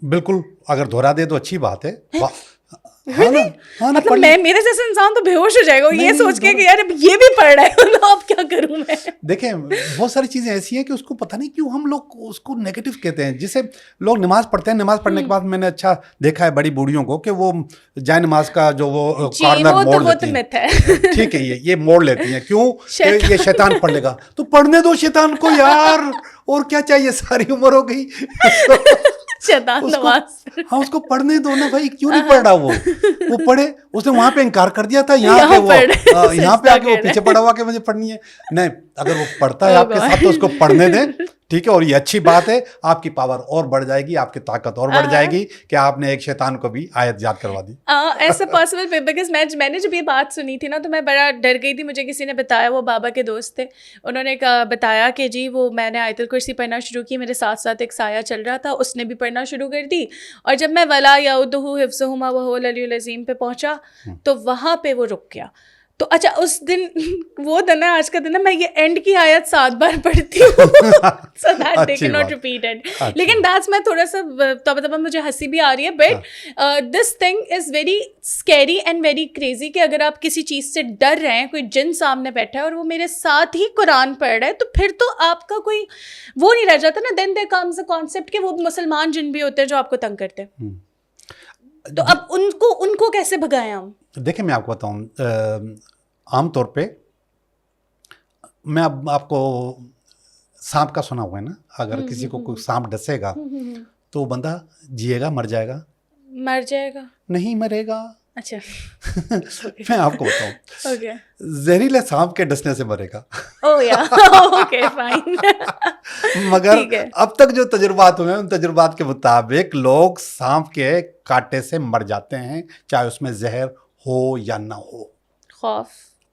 बिल्कुल, अगर दोहरा दे तो अच्छी बात है। हाँ ना, हाँ ना, मतलब मेरे जैसे इंसान तो बेहोश हो जाएगा ये सोच के कि यार अब ये भी पढ़ रहा है, तो अब क्या करूं मैं। देखें, बहुत सारी चीज़ें ऐसी हैं कि उसको पता नहीं क्यों हम लोग उसको नेगेटिव कहते हैं। जिसे लोग नमाज पढ़ते हैं, नमाज पढ़ने के बाद मैंने अच्छा देखा है बड़ी बूढ़ियों को कि वो जाए नमाज का जो वो कॉर्नर मोड़ लेती हैं। ठीक है, ये मोड़ लेती हैं, क्यों? ये शैतान पढ़ लेगा। तो पढ़ने दो शैतान को यार, और क्या चाहिए, सारी उम्र हो गई। शैतान नमाज, हाँ, उसको पढ़ने दो ना भाई, क्यों नहीं पढ़ रहा वो पढ़े। उसने वहां पे इनकार कर दिया था, यहाँ पे आके वो पीछे पड़ा हुआ कि मुझे पढ़नी है। नहीं, अगर वो पढ़ता है आपके साथ तो उसको पढ़ने दें, ठीक है। और ये अच्छी बात है, आपकी पावर और बढ़ जाएगी, आपकी ताकत और बढ़ जाएगी कि आपने एक शैतान को भी आयत याद करवा दी। ऐसा पॉसिबल, बिकॉज मैंने जब ये बात सुनी थी ना, तो मैं बड़ा डर गई थी। मुझे किसी ने बताया, वो बाबा के दोस्त थे, उन्होंने बताया कि जी वो मैंने आयतुल कुर्सी पढ़ना शुरू की, मेरे साथ साथ एक साया चल रहा था, उसने भी पढ़ना शुरू कर दी, और जब मैं वला यऊदुहु हिफ्ज़ुहुमा व हुवल अलियुल अज़ीम पे पहुंचा तो वहाँ पे वो रुक गया। तो अच्छा, उस दिन वो दिन है, आज का दिन है, मैं ये एंड की आयत 7 बार पढ़ती हूँ so that they cannot repeat it। लेकिन दैट्स, मैं थोड़ा सा तब मुझे हंसी भी आ रही है, but this thing is very scary and very crazy कि अगर आप किसी चीज़ से डर रहे हैं, कोई जिन सामने बैठा है और वो मेरे साथ ही कुरान पढ़ रहा है, तो फिर तो आपका कोई वो नहीं रह जाता ना। Then there comes a concept कि वो मुसलमान जिन भी होते हैं जो आपको तंग करते हैं, तो अब उनको कैसे भगाएं हम? देखिए, मैं आपको बताऊं, आमतौर पे मैं अब आपको सांप का सुना हुआ है ना, अगर किसी को कोई सांप डसेगा तो वो बंदा जिएगा, मर जाएगा? मर जाएगा नहीं, मरेगा। अच्छा मैं आपको बताऊं, ओके, जहरीले सांप के डसने से मरेगा। ओह या ओके फाइन। मगर अब तक जो तजुर्बात हुए हैं, उन तजुर्बात के मुताबिक लोग सांप के कांटे से मर जाते हैं, चाहे उसमें जहर हो या ना हो।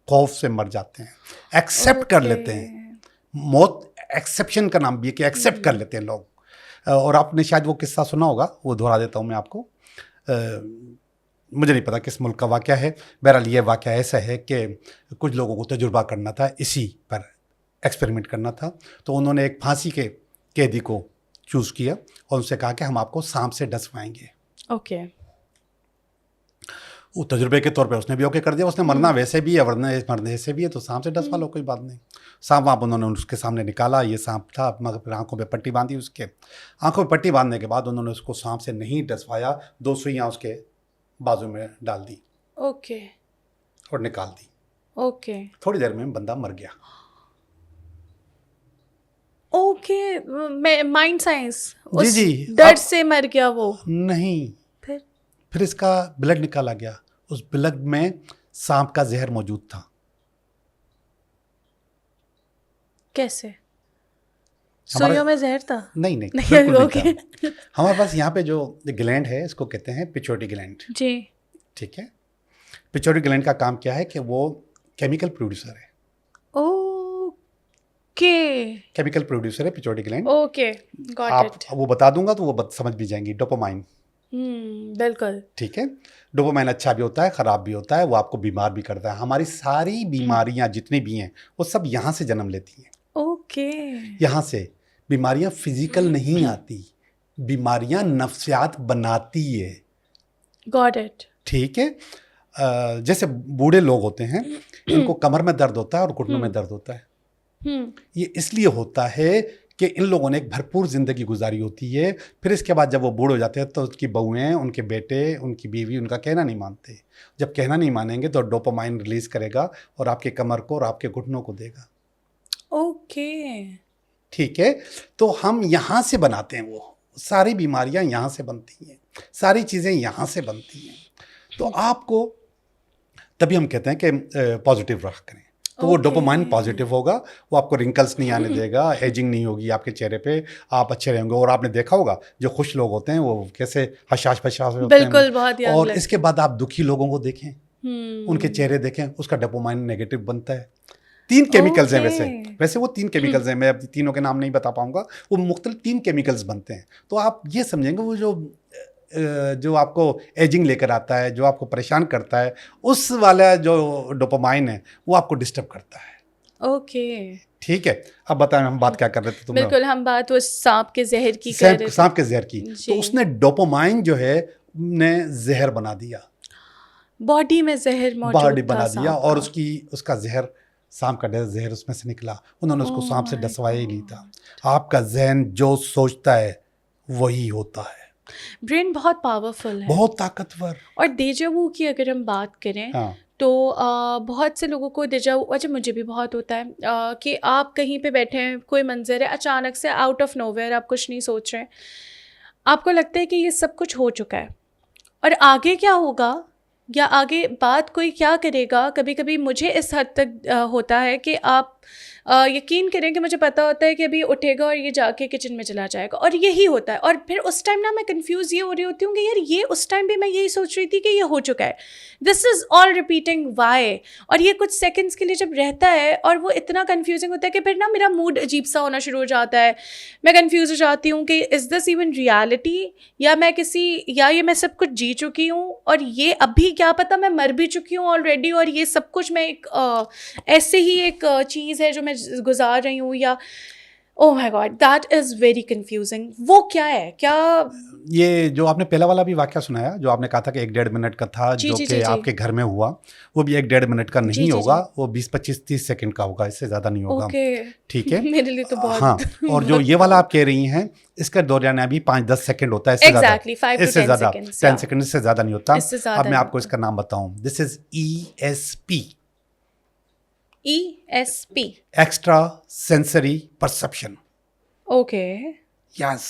खौफ से मर जाते हैं, एक्सेप्ट कर लेते हैं। मौत एक्सेप्शन का नाम भी है कि एक्सेप्ट कर लेते हैं लोग। और आपने शायद वो किस्सा सुना होगा, वो दोहरा देता हूँ मैं आपको। मुझे नहीं पता किस मुल्क का वाक़या है, बहरहाल ये वाक़या ऐसा है कि कुछ लोगों को तजुर्बा करना था, इसी पर एक्सपेरिमेंट करना था। तो उन्होंने एक फांसी के कैदी को चूज़ किया और उनसे कहा कि हम आपको सांप से डसवाएंगे। ओके, वो तजुर्बे के तौर पे उसने भी ओके कर दिया। उसने मरना वैसे भी है, वरना मरने वैसे भी है, तो सांप से डसवा लो, कोई बात नहीं। सांप वहाँ उन्होंने उसके सामने निकाला, ये सांप था, मगर फिर आंखों पे पट्टी बांधी। उसके आंखों पे पट्टी बांधने के बाद उन्होंने उसको सांप से नहीं डसवाया, 2 सुइयाँ उसके बाजू में डाल दी, ओके, और निकाल दी। ओके, थोड़ी देर में बंदा मर गया। ओके, माइंड साइंस, जी जी, डर से मर गया वो? नहीं, फिर इसका ब्लड निकाला गया, उस ब्लड में सांप का जहर मौजूद था। कैसे? सुइयों में जहर था? नहीं, बिल्कुल नहीं था। हमारे पास यहाँ पे जो ग्लैंड है, इसको कहते हैं पिट्यूटरी ग्लैंड जी, ठीक है। पिट्यूटरी ग्लैंड का काम क्या है कि वो केमिकल प्रोड्यूसर है। ओके, केमिकल प्रोड्यूसर है pituitary gland. Okay, got it. वो बता दूंगा तो वो समझ भी जाएंगी। डोपामाइन, बिल्कुल, ठीक है। डोपामाइन अच्छा भी होता है, ख़राब भी होता है, वो आपको बीमार भी करता है। हमारी सारी बीमारियां जितनी भी हैं वो सब यहाँ से जन्म लेती हैं। ओके, यहाँ से बीमारियां फिजिकल नहीं आती, बीमारियां नफ्सियात बनाती है। गॉट इट, ठीक है। जैसे बूढ़े लोग होते हैं, इनको कमर में दर्द होता है और घुटनों में दर्द होता है। ये इसलिए होता है कि इन लोगों ने एक भरपूर ज़िंदगी गुजारी होती है। फिर इसके बाद जब वो बूढ़े हो जाते हैं तो उसकी बहुएं, उनके बेटे, उनकी बीवी उनका कहना नहीं मानते। जब कहना नहीं मानेंगे तो डोपामाइन रिलीज़ करेगा और आपके कमर को और आपके घुटनों को देगा। ओके, ठीक है। तो हम यहाँ से बनाते हैं सारी बीमारियां यहाँ से बनती हैं, सारी चीज़ें यहाँ से बनती हैं। तो आपको तभी हम कहते हैं कि पॉजिटिव रहा करें, तो वो डोपामाइन पॉजिटिव होगा, वो आपको रिंकल्स नहीं आने देगा, एजिंग नहीं होगी आपके चेहरे पे, आप अच्छे रहेंगे। और आपने देखा होगा जो खुश लोग होते हैं वो कैसे हशाश फशाश होते बिल्कुल, हैं। बहुत young और लगते इसके बाद आप दुखी लोगों को देखें, उनके चेहरे देखें, उसका डोपामाइन नेगेटिव बनता है। 3 केमिकल्स हैं वैसे वो 3 केमिकल्स हैं, मैं अब तीनों के नाम नहीं बता पाऊंगा, वो मुख्तलिफ 3 केमिकल्स बनते हैं। तो आप ये समझेंगे वो जो आपको एजिंग लेकर आता है, जो आपको परेशान करता है, उस वाला जो डोपामाइन है वो आपको डिस्टर्ब करता है। ओके, ठीक है, अब बताएं हम बात क्या कर रहे थे? बिल्कुल, हम बात वो सांप के जहर की कर रहे थे। सांप के जहर की। तो उसने डोपामाइन जो है ने जहर बना दिया, बॉडी में जहर मौजूद बॉडी था बना दिया, सांप और का। उसका जहर, सांप का जहर उसमें से निकला। उन्होंने उसको Oh सांप से my डसवाया ही नहीं था। आपका जहन जो सोचता है वही होता है, ब्रेन बहुत पावरफुल है। बहुत ताकतवर। और डेजा वू की अगर हम बात करें हाँ, तो बहुत से लोगों को डेजा वू, अच्छा मुझे भी बहुत होता है कि आप कहीं पे बैठे हैं, कोई मंजर है, अचानक से आउट ऑफ नोवेयर, आप कुछ नहीं सोच रहे हैं, आपको लगता है कि ये सब कुछ हो चुका है और आगे क्या होगा या आगे बात कोई क्या करेगा। कभी कभी मुझे इस हद तक होता है कि आप यकीन करें कि मुझे पता होता है कि अभी उठेगा और ये जाके किचन में चला जाएगा, और यही होता है। और फिर उस टाइम ना मैं कंफ्यूज ये हो रही होती हूँ कि यार ये उस टाइम भी मैं यही सोच रही थी कि ये हो चुका है, this is all repeating why. और ये कुछ सेकंड्स के लिए जब रहता है और वो इतना कंफ्यूजिंग होता है कि फिर ना मेरा मूड अजीब सा होना शुरू हो जाता है, मैं कंफ्यूज हो जाती हूँ कि इज़ दिस इवन रियलिटी, या मैं ये मैं सब कुछ जी चुकी हूँ और ये अभी क्या पता मैं मर भी चुकी हूँ ऑलरेडी, और ये सब कुछ मैं एक ऐसे ही एक चीज़ है जो मैं गुजार रही हूँ, या oh my God that is very confusing. वो क्या है, क्या? ये जो आपने पहला वाला भी वाकया सुनाया, जो आपने कहा था कि 1-1.5 मिनट का था, जी जो जी कि जी जी आपके घर में हुआ, वो भी 1-1.5 मिनट का जी नहीं जी होगा, जी वो 20-25-30 सेकंड का होगा, इससे ज़्यादा नहीं होगा। ओके ठीक है, मेरे लिए तो बहुत हाँ। और जो ये वाला आप कह रही हैं, इसका दौरान अभी 5-10 सेकंड होता है, इससे ज़्यादा, एग्जैक्टली 5 to इससे 10 ज़्यादा seconds 10 सेकंड इससे ज़्यादा नहीं होता। इससे अब ज़्यादा मैं नहीं आपको इसका नाम बताऊं, this is ESP, ESP। Extra sensory perception. Okay yes,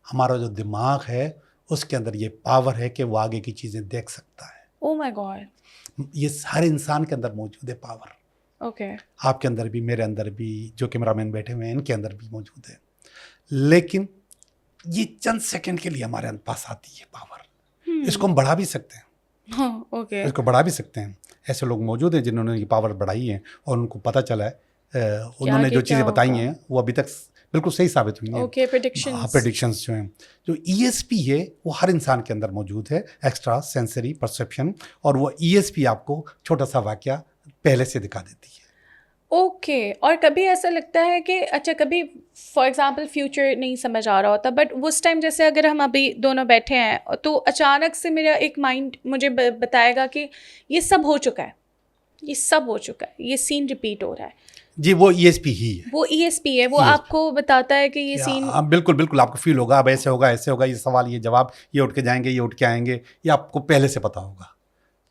हमारा जो दिमाग है उसके अंदर ये पावर है कि वो आगे की चीज़ें देख सकता है। Oh my God. ये हर इंसान के अंदर मौजूद है पावर, ओके आपके अंदर भी, मेरे अंदर भी, जो कैमरामैन बैठे हुए हैं इनके अंदर भी मौजूद है। लेकिन ये चंद सेकंड के लिए हमारे पास आती है पावर। इसको हम बढ़ा भी सकते हैं, हाँ ओके इसको बढ़ा भी सकते हैं। ऐसे लोग मौजूद हैं जिन्होंने ये पावर बढ़ाई है और उनको पता चला है, उन्होंने जो चीज़ें बताई हैं वो अभी तक बिल्कुल सही साबित हुई हैं। Okay predictions. प्रेडिक्शंस जो हैं, जो ESP है वो हर इंसान के अंदर मौजूद है, एक्स्ट्रा सेंसरी परसेप्शन। और वो ESP आपको छोटा सा वाकया पहले से दिखा देती है। ओके और कभी ऐसा लगता है कि अच्छा कभी फॉर एग्जांपल फ्यूचर नहीं समझ आ रहा होता, बट उस टाइम जैसे अगर हम अभी दोनों बैठे हैं तो अचानक से मेरा एक माइंड मुझे बताएगा कि ये सब हो चुका है, ये सब हो चुका है, ये सीन रिपीट हो रहा है। जी, वो ESP ही है, वो ESP है, वो ESP आपको बताता है कि ये सीन। हाँ, बिल्कुल बिल्कुल आपको फील होगा, अब ऐसे होगा, ऐसे होगा, ये सवाल, ये जवाब, ये उठ के जाएंगे, ये उठ के आएंगे, ये आपको पहले से पता होगा।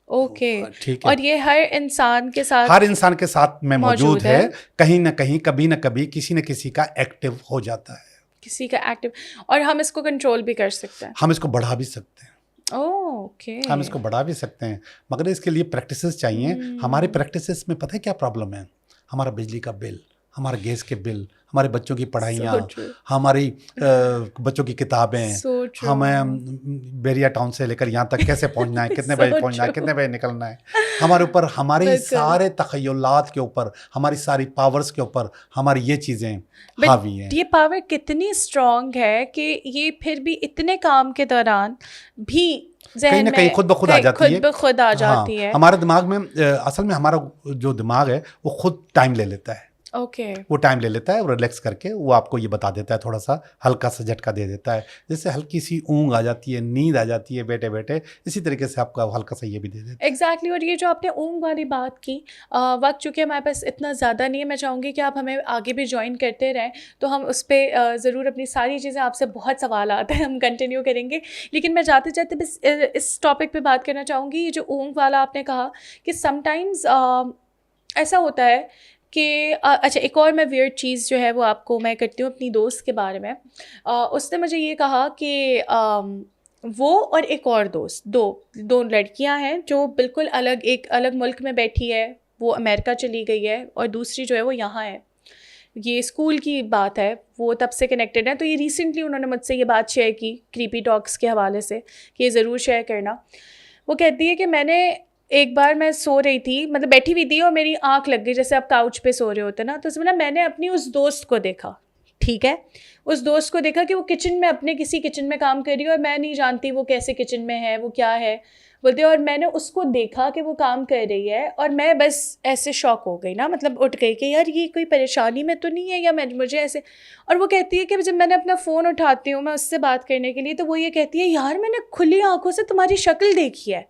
ओके ठीक है, और ये हर इंसान के साथ हर इंसान के साथ में मौजूद है, है। कहीं ना कहीं, कभी ना कभी, किसी न किसी का एक्टिव हो जाता है। किसी का एक्टिव, और हम इसको कंट्रोल भी कर सकते हैं। हम इसको बढ़ा भी सकते हैं, ओके हम इसको बढ़ा भी सकते हैं, मगर इसके लिए प्रैक्टिसेस चाहिए। हमारे प्रैक्टिसेस में पता है क्या प्रॉब्लम है? हमारा बिजली का बिल, हमारे गैस के बिल, हमारे बच्चों की पढ़ाइयाँ, So true. हमारी बच्चों की किताबें, So true. हमें बेरिया टाउन से लेकर यहाँ तक कैसे पहुँचना है, कितने So बजे पहुँचना है, true. कितने बजे निकलना है, हमारे ऊपर, हमारे बिल्कुल। सारे तखय्युलात के ऊपर, हमारी सारी पावर्स के ऊपर हमारी ये चीज़ें हावी हैं। ये पावर कितनी स्ट्रांग है कि ये फिर भी इतने काम के दौरान भी कहीं ना कहीं खुद ब खुद आ जाती है, खुद ब खुद आ जाती है। हमारे दिमाग में असल में हमारा जो दिमाग है वो खुद टाइम ले लेता है, ओके वो टाइम ले लेता है और रिलैक्स करके वो आपको ये बता देता है, थोड़ा सा हल्का सा झटका दे देता है, जैसे हल्की सी ऊँग आ जाती है, नींद आ जाती है बैठे बैठे, इसी तरीके से आपका हल्का सा ये भी दे देता है। एग्जैक्टली और ये जो आपने ऊँग वाली बात की, वक्त चूँकि हमारे पास इतना ज़्यादा नहीं है, मैं चाहूँगी कि आप हमें आगे भी ज्वाइन करते रहें, तो हम उस पर ज़रूर अपनी सारी चीज़ें, आपसे बहुत सवाल आते हैं, हम कंटिन्यू करेंगे। लेकिन मैं जाते जाते बस इस टॉपिक पे बात करना चाहूँगी, ये जो ऊँग वाला आपने कहा कि समटाइम्स ऐसा होता है कि अच्छा, एक और मैं वियर्ड चीज़ जो है वो आपको मैं करती हूँ अपनी दोस्त के बारे में। उसने मुझे ये कहा कि वो और एक और दोस्त, दो लड़कियां हैं जो बिल्कुल अलग, एक अलग मुल्क में बैठी है, वो अमेरिका चली गई है, और दूसरी जो है वो यहाँ है। ये स्कूल की बात है, वो तब से कनेक्टेड है। तो ये रिसेंटली उन्होंने मुझसे ये बात शेयर की क्रीपी टॉक्स के हवाले से कि ये ज़रूर शेयर करना। वो कहती है कि एक बार मैं सो रही थी, मतलब बैठी हुई थी, और मेरी आंख लग गई, जैसे आप काउच पे सो रहे होते ना, तो उसमें ना मैंने अपनी उस दोस्त को देखा, ठीक है, उस दोस्त को देखा कि वो किचन में, अपने किसी किचन में काम कर रही है, और मैं नहीं जानती वो कैसे किचन में है, वो क्या है बोलते, और मैंने उसको देखा कि वो काम कर रही है, और मैं बस ऐसे शॉक हो गई ना, मतलब उठ गई कि यार ये कोई परेशानी में तो नहीं है, या मुझे ऐसे। और वो कहती है कि जब मैंने अपना फ़ोन उठाती हूँ मैं उससे बात करने के लिए, तो वो ये कहती है यार मैंने खुली आंखों से तुम्हारी शक्ल देखी है,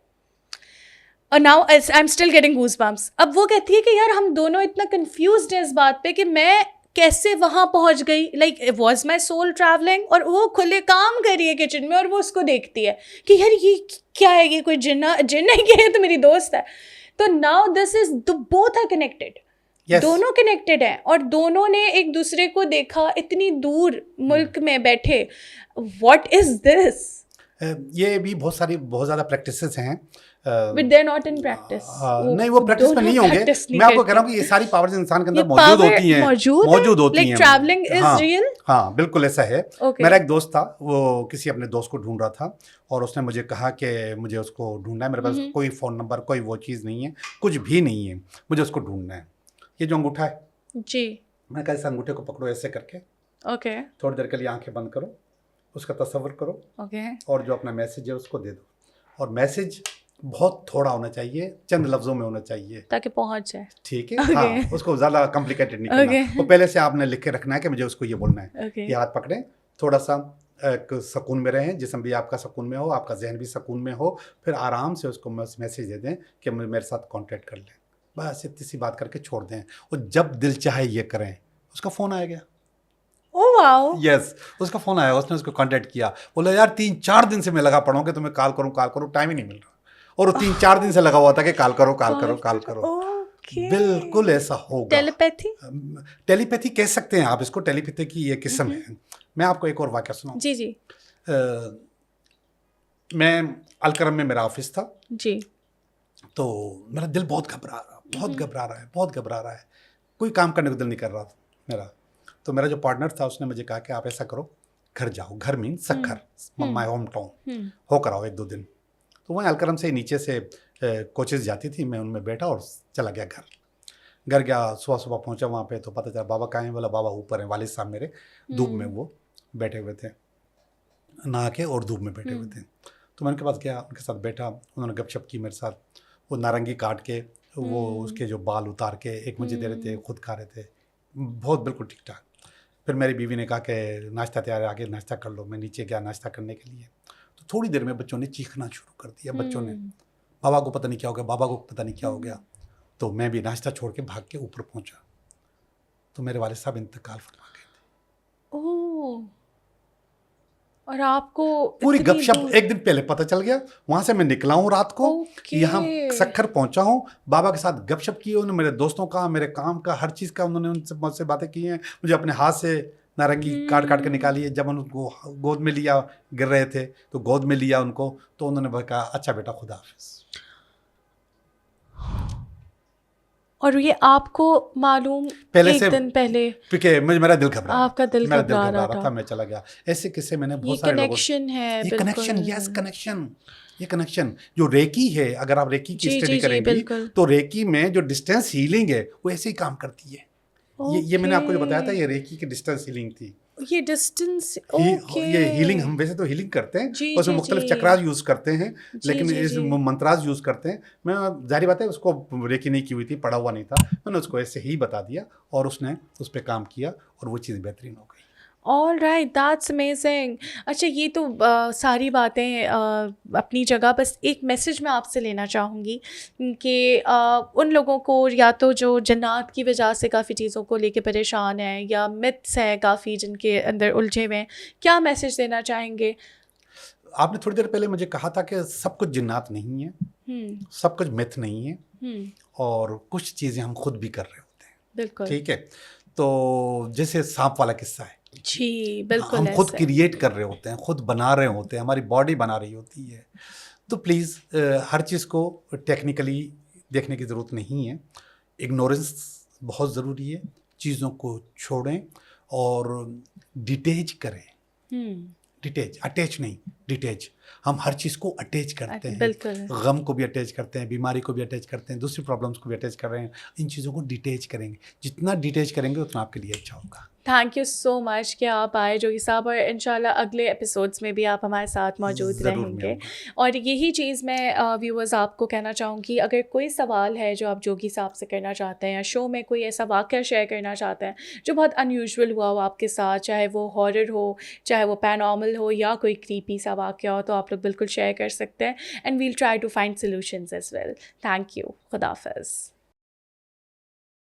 और now I am still getting goosebumps. अब वो कहती है कि यार हम दोनों इतना कंफ्यूज्ड हैं इस बात पे कि मैं कैसे वहाँ पहुँच गई, like was my soul travelling, और वो खुले काम कर रही है किचन में, और वो उसको देखती है कि यार ये क्या है, ये कोई जिन है कि ये तो मेरी दोस्त है। तो now this is, both are connected, Yes. दोनों कनेक्टेड हैं, और दोनों ने एक दूसरे को देखा इतनी दूर मुल्क में बैठे। What is this? ये भी बहुत ज़्यादा प्रैक्टिसेस हैं। But they are not in practice. नहीं, वो प्रैक्टिस में नहीं होंगे। मैं आपको कह रहा हूँ कि ये सारी पावर्स इंसान के अंदर मौजूद होती हैं, मौजूद होती हैं। Travelling is real. हाँ, बिल्कुल ऐसा है। मेरा एक दोस्त था, वो किसी अपने दोस्त को ढूंढ रहा था, और उसने मुझे कहा कि मुझे उसको ढूंढना है, मेरे पास कोई फ़ोन नंबर, कोई वो चीज़ नहीं है, कुछ भी नहीं है, मुझे उसको ढूंढना है। ये जो अंगूठा है जी, मैं कहा इस अंगूठे को पकड़ो ऐसे करके, ओके, थोड़ी देर के लिए आंखें बंद करो, उसका तसव्वुर करो, ओके, और जो अपना मैसेज है उसको दे दो। और मैसेज बहुत थोड़ा होना चाहिए, चंद लफ्जों में होना चाहिए, ताकि पहुंच जाए। ठीक है। हाँ, उसको ज़्यादा कॉम्प्लिकेटेड नहीं करना। तो पहले से आपने लिख के रखना है कि मुझे उसको ये बोलना है। ये हाथ पकड़ें, थोड़ा सा सुकून में रहें, जिस्म भी आपका सुकून में हो, आपका जहन भी सुकून में हो, फिर आराम से उसको मैसेज दे दें कि मेरे साथ कांटेक्ट कर लें। बस इतनी सी बात करके छोड़ दें, और जब दिल चाहे ये करें। उसका फ़ोन आ गया। Oh wow. यस, उसका फ़ोन आया, उसने उसको कांटेक्ट किया, बोला यार 3-4 दिन से मैं लगा पड़ा हूँ कि तुम्हें कॉल करूँ, टाइम ही नहीं मिल रहा। और वो 3-4 दिन से लगा हुआ था कि कॉल करो। बिल्कुल ऐसा होगा। टेलीपैथी कह सकते हैं आप इसको, टेलीपैथी की ये किस्म है। मैं आपको एक और वाक़या सुनाऊं। जी जी। मैं अलकरम में मेरा ऑफिस था जी। तो मेरा दिल बहुत घबरा रहा है, कोई काम करने को दिल नहीं कर रहा था मेरा। तो मेरा जो पार्टनर था उसने मुझे कहा कि आप ऐसा करो, घर जाओ, घर mean Sukkur, my home town, होकर आओ 1-2 दिन। तो वहीं अलकरम से नीचे से कोचेस जाती थी, मैं उनमें बैठा और चला गया घर गया। सुबह पहुंचा वहाँ पे तो पता चला बाबा कहाँ हैं, बोला बाबा ऊपर हैं, वालिद साहब मेरे धूप में वो बैठे हुए थे, नहा के और धूप में बैठे हुए थे। तो मैं उनके पास गया, उनके साथ बैठा, उन्होंने गपशप की मेरे साथ। वो नारंगी काट के वो उसके जो बाल उतार के एक मुझे दे रहे थे, खुद खा रहे थे, बहुत बिल्कुल ठीक ठाक। फिर मेरी बीवी ने कहा कि नाश्ता तैयार है, आगे नाश्ता कर लो। मैं नीचे गया नाश्ता करने के लिए, तो थोड़ी देर में बच्चों ने चीखना शुरू कर दिया। बच्चों ने बाबा को पता नहीं क्या हो गया, बाबा को पता नहीं क्या हो गया। तो मैं भी नाश्ता छोड़ के भाग के ऊपर पहुंचा, तो मेरे वालिद साहब इंतकाल फरमा गए थे। ओह, और आपको पूरी गपशप एक दिन पहले पता चल गया। वहां से मैं निकला हूँ रात को, यहाँ सक्खर पहुंचा हूँ, बाबा के साथ गपशप की, उन्होंने मेरे दोस्तों का, मेरे काम का, हर चीज़ का उन्होंने उनसे मुझसे बातें की हैं। मुझे अपने हाथ से नारंगी काट के निकाली है। जब उनको गोद में लिया, गिर रहे थे तो गोद में लिया उनको, तो उन्होंने कहा अच्छा बेटा खुदा हाफिज़। और ये आपको मालूम पहले एक से दिन पहले? क्योंकि मेरा दिल घबरा, आपका दिल घबरा रहा था, मैं चला गया। ऐसे किस्से मैंने बहुत सारे लोगों से, ये कनेक्शन जो रेकी है, अगर आप रेकी की स्टडी करेंगी तो रेकी में जो डिस्टेंस हीलिंग है वो ऐसे ही काम करती है। ये मैंने आपको जो बताया था, ये रेकी की डिस्टेंस हीलिंग थी। ये डिस्टेंस ये हीलिंग, हम वैसे तो हीलिंग करते हैं, उसमें मुख्तलिफ चक्रास यूज़ करते हैं, लेकिन इस मंत्रास यूज़ करते हैं। मैं जाहिर बात है उसको रेकी नहीं की हुई थी, पढ़ा हुआ नहीं था, मैंने उसको ऐसे ही बता दिया और उसने उस पर काम किया और वो चीज़ बेहतरीन हो गई। All right, that's amazing. अच्छा, ये तो सारी बातें अपनी जगह। बस एक मैसेज मैं आपसे लेना चाहूँगी कि उन लोगों को, या तो जो जन्नत की वजह से काफ़ी चीज़ों को लेके परेशान हैं, या मिथ्स हैं काफ़ी जिनके अंदर उलझे हुए हैं, क्या मैसेज देना चाहेंगे? आपने थोड़ी देर पहले मुझे कहा था कि सब कुछ जन्नत नहीं है, सब कुछ मिथ नहीं है, और कुछ चीज़ें हम खुद भी कर रहे होते हैं। बिल्कुल। ठीक है। तो जैसे सांप वाला किस्सा है, जी, बिल्कुल हम खुद ऐसा है। क्रिएट कर रहे होते हैं, खुद बना रहे होते हैं, हमारी बॉडी बना रही होती है। तो प्लीज़ हर चीज़ को टेक्निकली देखने की ज़रूरत नहीं है। इग्नोरेंस बहुत ज़रूरी है। चीज़ों को छोड़ें और डिटेच करें। हुँ, डिटेच, अटैच नहीं, डिटेच। हम हर चीज़ को अटैच करते हैं। बिल्कुल। गम को भी अटैच करते हैं, बीमारी को भी अटैच करते हैं, दूसरी प्रॉब्लम्स को भी अटैच कर रहे हैं। इन चीज़ों को डिटेच करेंगे। जितना डिटेच करेंगे उतना आपके लिए अच्छा होगा। थैंक यू सो मच कि आप आए जोगी साहब, और इंशाल्लाह अगले एपिसोड्स में भी आप हमारे साथ मौजूद ज़रूर मैं रहेंगे। आऊँगा। और यही चीज़ मैं व्यूअर्स आपको कहना चाहूँगी, अगर कोई सवाल है जो आप जोगी साहब से करना चाहते हैं, या शो में कोई ऐसा वाक़या शेयर करना चाहते हैं जो बहुत अनयूजुअल हुआ हो आपके साथ, चाहे वो हॉरर हो, चाहे वो पैरानॉर्मल हो, या कोई क्रीपी सा वाक़या हो, तो आप लोग बिल्कुल शेयर कर सकते हैं, and we'll try to find solutions as well. Thank you. खुदा हाफ़िज़।